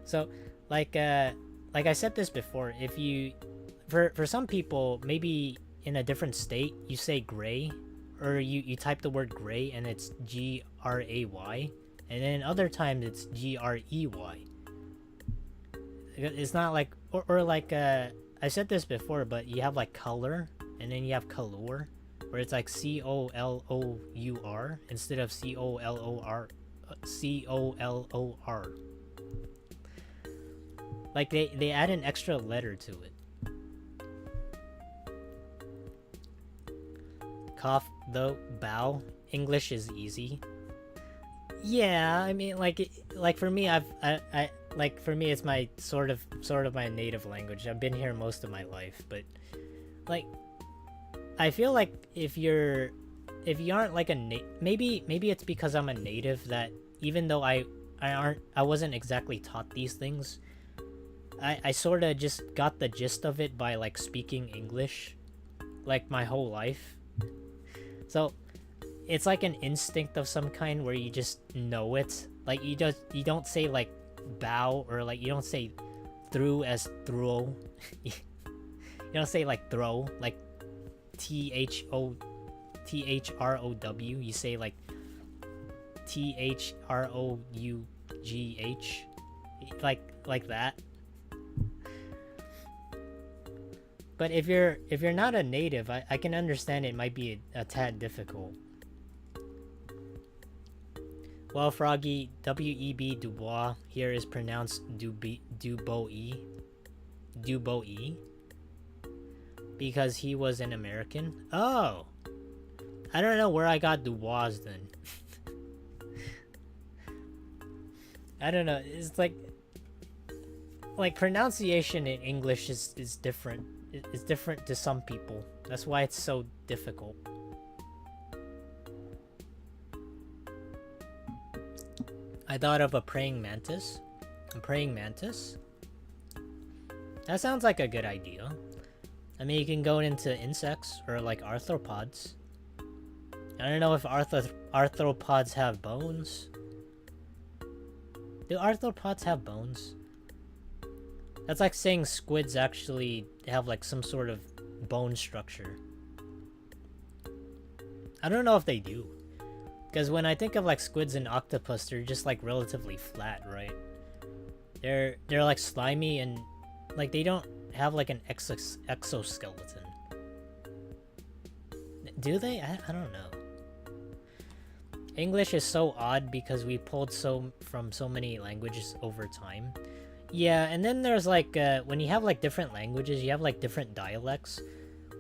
So like I said this before, if you for some people maybe in a different state you say gray, or you type the word gray and it's gray, and then other times it's grey. It's not like or like I said this before, but you have like color and then you have color, where it's like COLOUR instead of COLOR. Like they add an extra letter to it. Cough though, bow. English is easy. Yeah, I mean like for me I like for me it's my sort of my native language. I've been here most of my life, but like I feel like if you aren't like maybe it's because I'm a native that even though I wasn't exactly taught these things, I sort of just got the gist of it by like speaking English like my whole life. So it's like an instinct of some kind where you just know it. Like you don't say like bow, or like you don't say through as throw. You don't say like throw, like THROW. You say like THROUGH, like that. But if you're not a native, I can understand it might be a tad difficult. Well, Froggy, W.E.B. Du Bois here is pronounced Dubois, because he was an American. Oh, I don't know where I got Du Bois then. I don't know. It's like pronunciation in English is different. It's different to some people. That's why it's so difficult. I thought of a praying mantis. A praying mantis? That sounds like a good idea. I mean, you can go into insects or like arthropods. I don't know if arthropods have bones. Do arthropods have bones? That's like saying squids actually have like some sort of bone structure. I don't know if they do. Because when I think of like squids and octopus, they're just like relatively flat, right? They're like slimy and like they don't have like an exoskeleton. Do they? I don't know. English is so odd because we pulled from so many languages over time. Yeah, and then there's like when you have like different languages, you have like different dialects.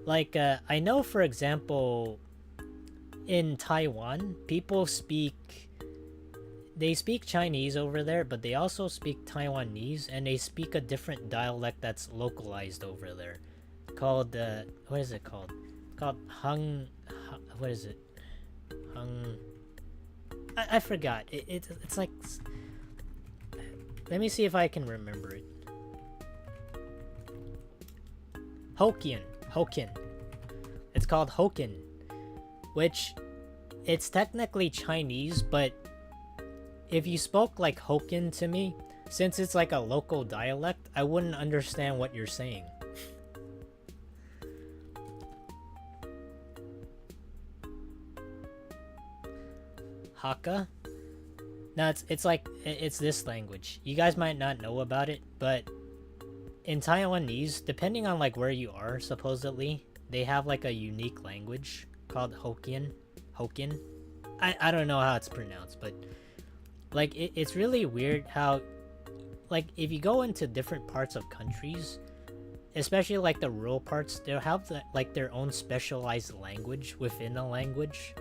Like I know, for example, in Taiwan, people speak Chinese over there, but they also speak Taiwanese, and they speak a different dialect that's localized over there, called what is it called? Called what is it? I forgot. It's like. Let me see if I can remember it. Hokkien. It's called Hokkien, which it's technically Chinese, but if you spoke like Hokkien to me, since it's like a local dialect, I wouldn't understand what you're saying. Hakka? No, it's this language. You guys might not know about it, but in Taiwanese, depending on like where you are, supposedly, they have like a unique language called Hokkien. I don't know how it's pronounced, but like it's really weird how, like, if you go into different parts of countries, especially like the rural parts, they'll have like their own specialized language within a language,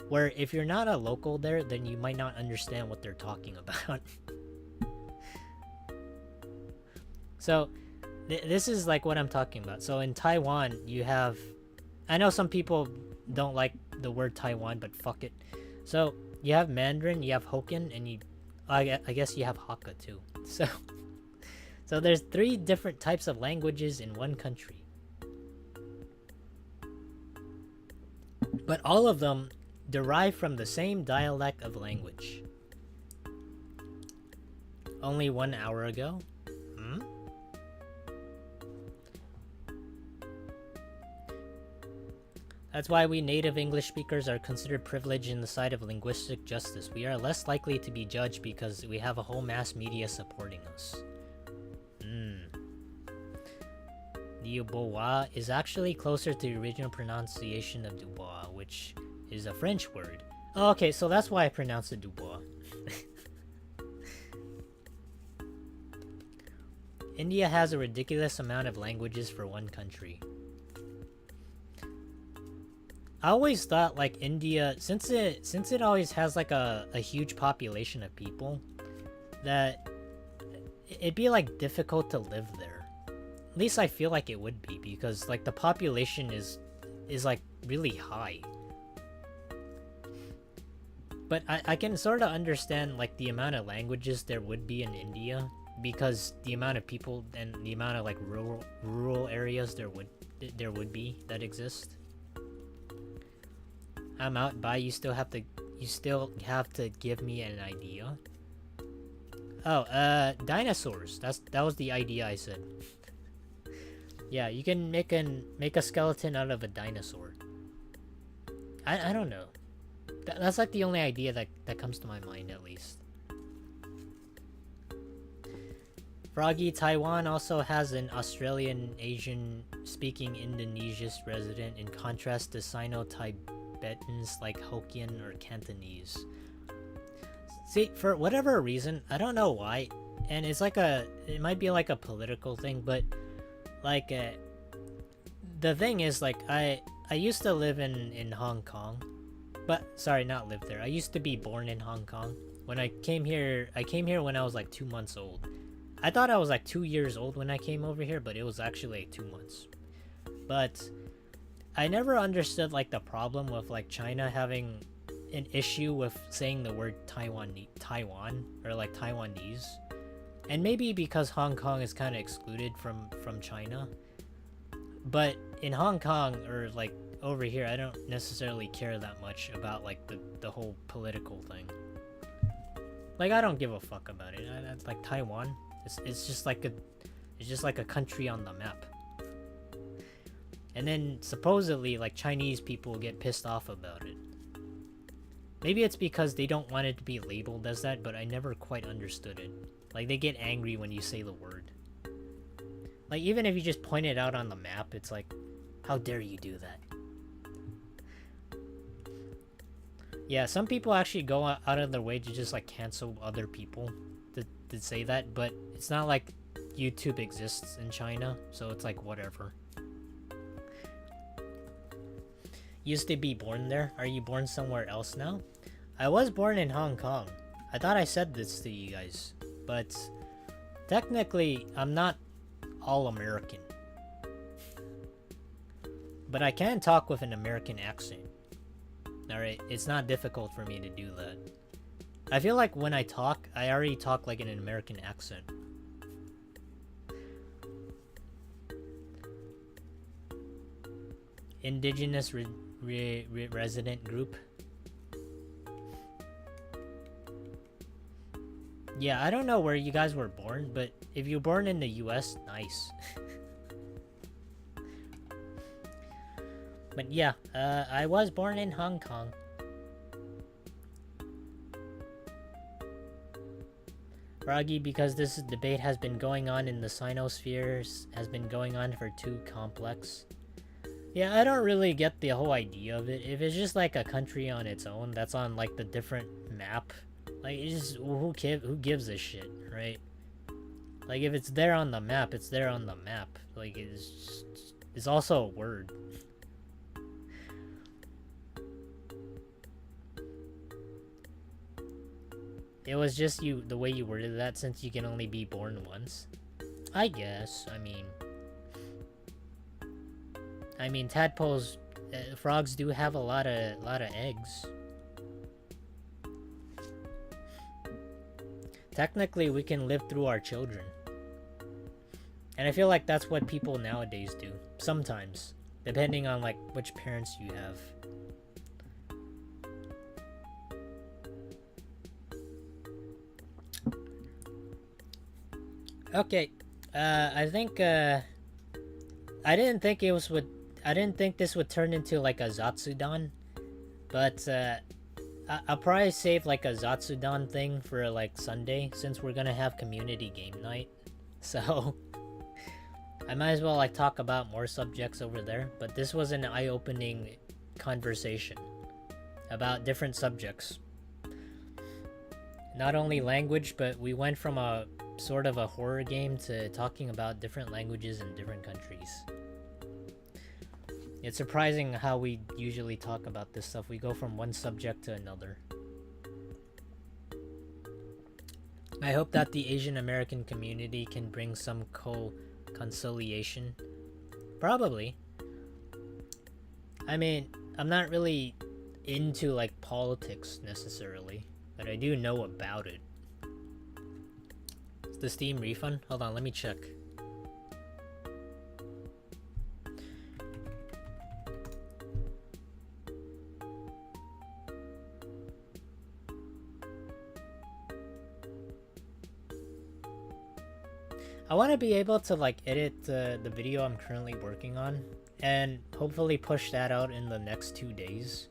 where if you're not a local there, then you might not understand what they're talking about. So this is like what I'm talking about. So in Taiwan, you have, I know some people don't like the word Taiwan, but fuck it. So you have Mandarin, you have Hokkien, and I guess you have Hakka too. So there's 3 different types of languages in one country. But all of them derive from the same dialect of language. Only 1 hour ago? That's why we native English speakers are considered privileged in the side of linguistic justice. We are less likely to be judged because we have a whole mass media supporting us. Dubois is actually closer to the original pronunciation of Dubois, which is a French word. Oh, okay, so that's why I pronounced it Dubois. India has a ridiculous amount of languages for one country. I always thought like India, since it always has like a huge population of people, that it'd be like difficult to live there. At least I feel like it would be, because like the population is like really high. But I can sort of understand like the amount of languages there would be in India, because the amount of people and the amount of like rural areas there would be that exist. I'm out. Bye. You still have to give me an idea. Oh, dinosaurs. That was the idea I said. Yeah, you can make a skeleton out of a dinosaur. I don't know. That's like the only idea that comes to my mind, at least. Froggy, Taiwan also has an Australian Asian speaking Indonesian resident, in contrast to Sino-Tibetans like Hokkien or Cantonese. See, for whatever reason, I don't know why, and it might be like a political thing, but like the thing is, like, I used to live in Hong Kong, but sorry, not live there. I used to be born in Hong Kong. When I came here when I was like 2 months old. I thought I was like 2 years old when I came over here, but it was actually like 2 months. But I never understood like the problem with like China having an issue with saying the word Taiwan or like Taiwanese. And maybe because Hong Kong is kind of excluded from China. But in Hong Kong, or like over here, I don't necessarily care that much about like the whole political thing. Like, I don't give a fuck about it. Like Taiwan, it's just like a country on the map. And then supposedly like Chinese people get pissed off about it. Maybe it's because they don't want it to be labeled as that, but I never quite understood it. Like, they get angry when you say the word. Like, even if you just point it out on the map, it's like, how dare you do that? Yeah, some people actually go out of their way to just like cancel other people to say that, but it's not like YouTube exists in China, so it's like whatever. Used to be born there. Are you born somewhere else now? I was born in Hong Kong. I thought I said this to you guys, but technically I'm not all American. But I can talk with an American accent. Alright, it's not difficult for me to do that. I feel like when I talk, I already talk like in an American accent. Indigenous resident group. Yeah, I don't know where you guys were born, but if you're born in the US, nice. But yeah, I was born in Hong Kong. Froggy, because this debate has been going on in the Sinospheres, has been going on for too complex. Yeah, I don't really get the whole idea of it. If it's just like a country on its own that's on like the different map, like it's just who gives a shit, right? Like if it's there on the map, it's there on the map. Like it's also a word. It was just the way you worded that, since you can only be born once. I guess. I mean, tadpoles, frogs do have a lot of eggs. Technically, we can live through our children, and I feel like that's what people nowadays do. Sometimes, depending on like which parents you have. Okay, I think I didn't think I didn't think this would turn into like a Zatsudan, but I'll probably save like a Zatsudan thing for like Sunday, since we're gonna have community game night. So I might as well like talk about more subjects over there. But this was an eye-opening conversation about different subjects. Not only language, but we went from a sort of a horror game to talking about different languages in different countries. It's surprising how we usually talk about this stuff. We go from one subject to another. I hope that the Asian American community can bring some conciliation. Probably. I mean, I'm not really into like politics necessarily, but I do know about it. The Steam refund? Hold on, let me check. I want to be able to like edit the video I'm currently working on and hopefully push that out in the next 2 days.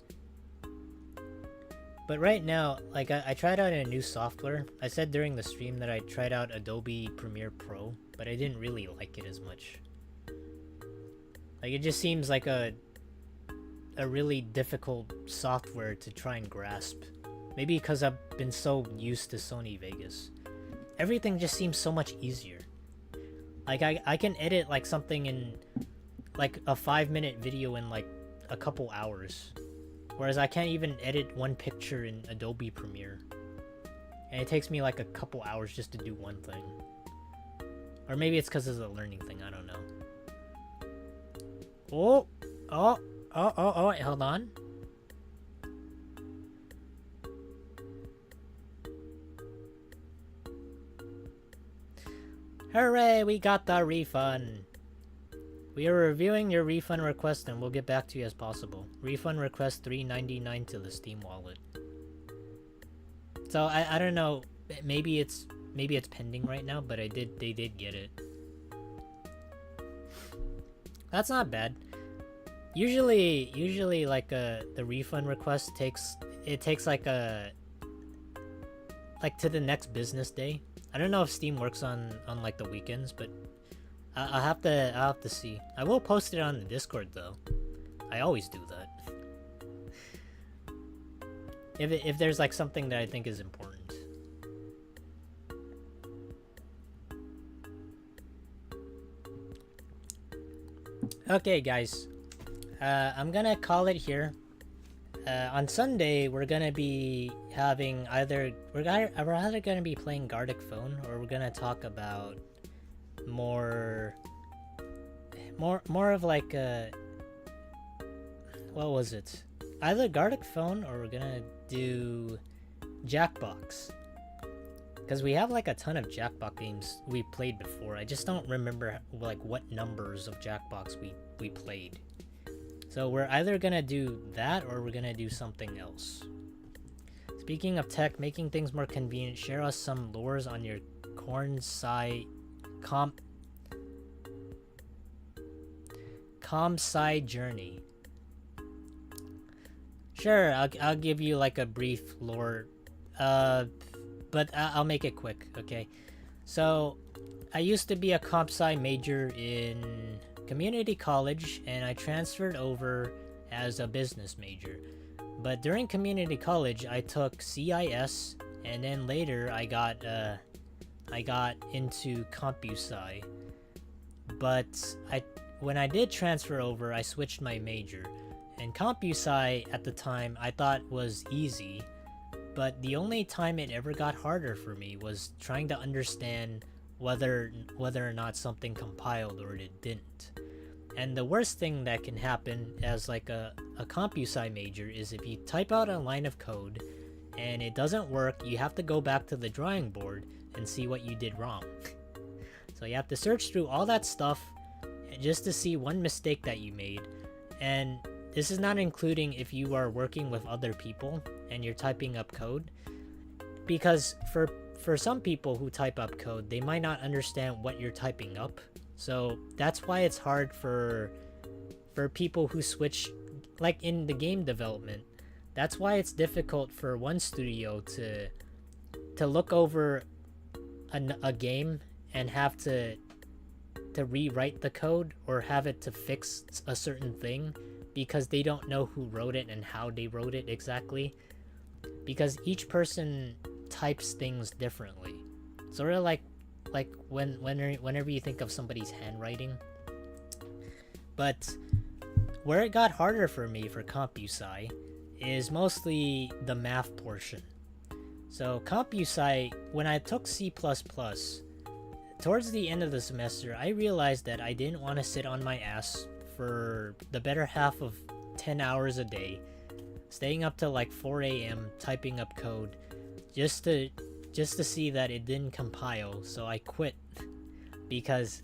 But right now, like I tried out a new software. I said during the stream that I tried out Adobe Premiere Pro, but I didn't really like it as much. Like it just seems like a really difficult software to try and grasp. Maybe because I've been so used to Sony Vegas. Everything just seems so much easier. Like I can edit like something in like a 5-minute video in like a couple hours. Whereas I can't even edit one picture in Adobe Premiere. And it takes me like a couple hours just to do one thing. Or maybe it's because it's a learning thing, I don't know. Oh, wait, hold on. Hooray, we got the refund. We are reviewing your refund request and we'll get back to you as possible. Refund request $3.99 to the Steam wallet. So I don't know, maybe it's pending right now, but they did get it. That's not bad. Usually like the refund request takes like to the next business day. I don't know if Steam works on like the weekends, but I'll have to see. I will post it on the Discord though. I always do that. If there's like something that I think is important. Okay, guys. I'm gonna call it here. On Sunday, we're gonna be having we're either gonna be playing Gartic Phone, or we're gonna talk about more of like what was it? Either Gartic Phone or we're gonna do Jackbox. Because we have like a ton of Jackbox games we played before. I just don't remember like what numbers of Jackbox we played. So we're either gonna do that or we're gonna do something else. Speaking of tech, making things more convenient, share us some lures on your ComSci journey. Sure, I'll give you like a brief lore, but I'll make it quick, okay? So, I used to be a ComSci major in community college and I transferred over as a business major. But during community college, I took CIS, and then later I got into CompuSci. But when I did transfer over, I switched my major. And CompuSci at the time I thought was easy, but the only time it ever got harder for me was trying to understand whether or not something compiled or it didn't. And the worst thing that can happen as like a CompuSci major is if you type out a line of code and it doesn't work, you have to go back to the drawing board and see what you did wrong. So you have to search through all that stuff just to see one mistake that you made. And this is not including if you are working with other people and you're typing up code. Because for some people who type up code, they might not understand what you're typing up. So that's why it's hard for people who switch, like in the game development. That's why it's difficult for one studio to look over a game and have to rewrite the code or have it to fix a certain thing, because they don't know who wrote it and how they wrote it exactly, because each person types things differently. Sort of like whenever you think of somebody's handwriting. But where it got harder for me for CompuSci is mostly the math portion. So CompuSci, when I took C++, towards the end of the semester, I realized that I didn't want to sit on my ass for the better half of 10 hours a day, staying up till like 4 a.m. typing up code just to see that it didn't compile. So I quit because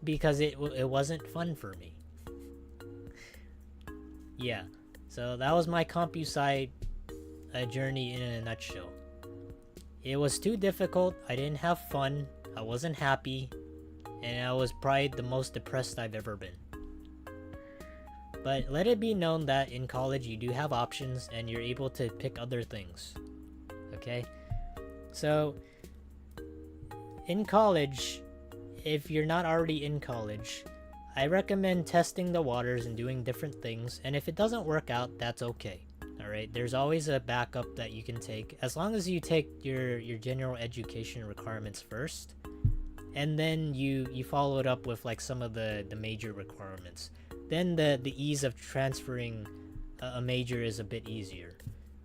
it wasn't fun for me. Yeah, so that was my CompuSci journey in a nutshell. It was too difficult, I didn't have fun, I wasn't happy, and I was probably the most depressed I've ever been. But let it be known that in college you do have options and you're able to pick other things. Okay? So, in college, if you're not already in college, I recommend testing the waters and doing different things, and if it doesn't work out, that's okay. Alright, there's always a backup that you can take, as long as you take your general education requirements first, and then you follow it up with like some of the major requirements. Then the ease of transferring a major is a bit easier.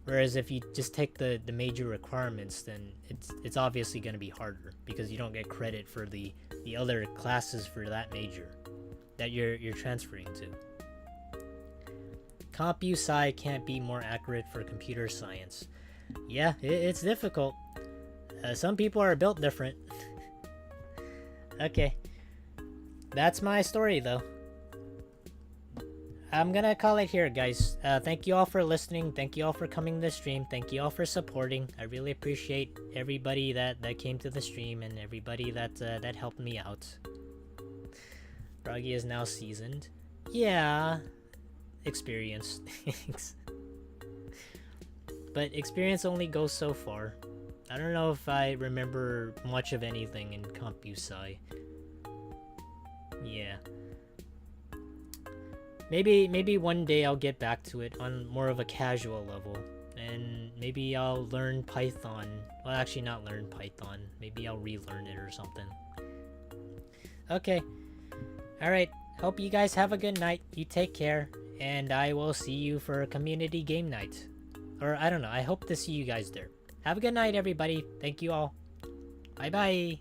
Whereas if you just take the major requirements, then it's obviously going to be harder, because you don't get credit for the other classes for that major that you're transferring to. CompuSci can't be more accurate for computer science. Yeah, it's difficult. Some people are built different. Okay. That's my story, though. I'm gonna call it here, guys. Thank you all for listening. Thank you all for coming to the stream. Thank you all for supporting. I really appreciate everybody that came to the stream and everybody that helped me out. Froggy is now seasoned. Yeah. Experience. But experience only goes so far. I don't know if I remember much of anything in CompuSci. Yeah. Maybe one day I'll get back to it on more of a casual level, and maybe I'll learn Python. Well, actually not learn Python. Maybe I'll relearn it or something. Okay. Alright. Hope you guys have a good night. You take care, and I will see you for a community game night. Or I don't know. I hope to see you guys there. Have a good night, everybody. Thank you all. Bye-bye.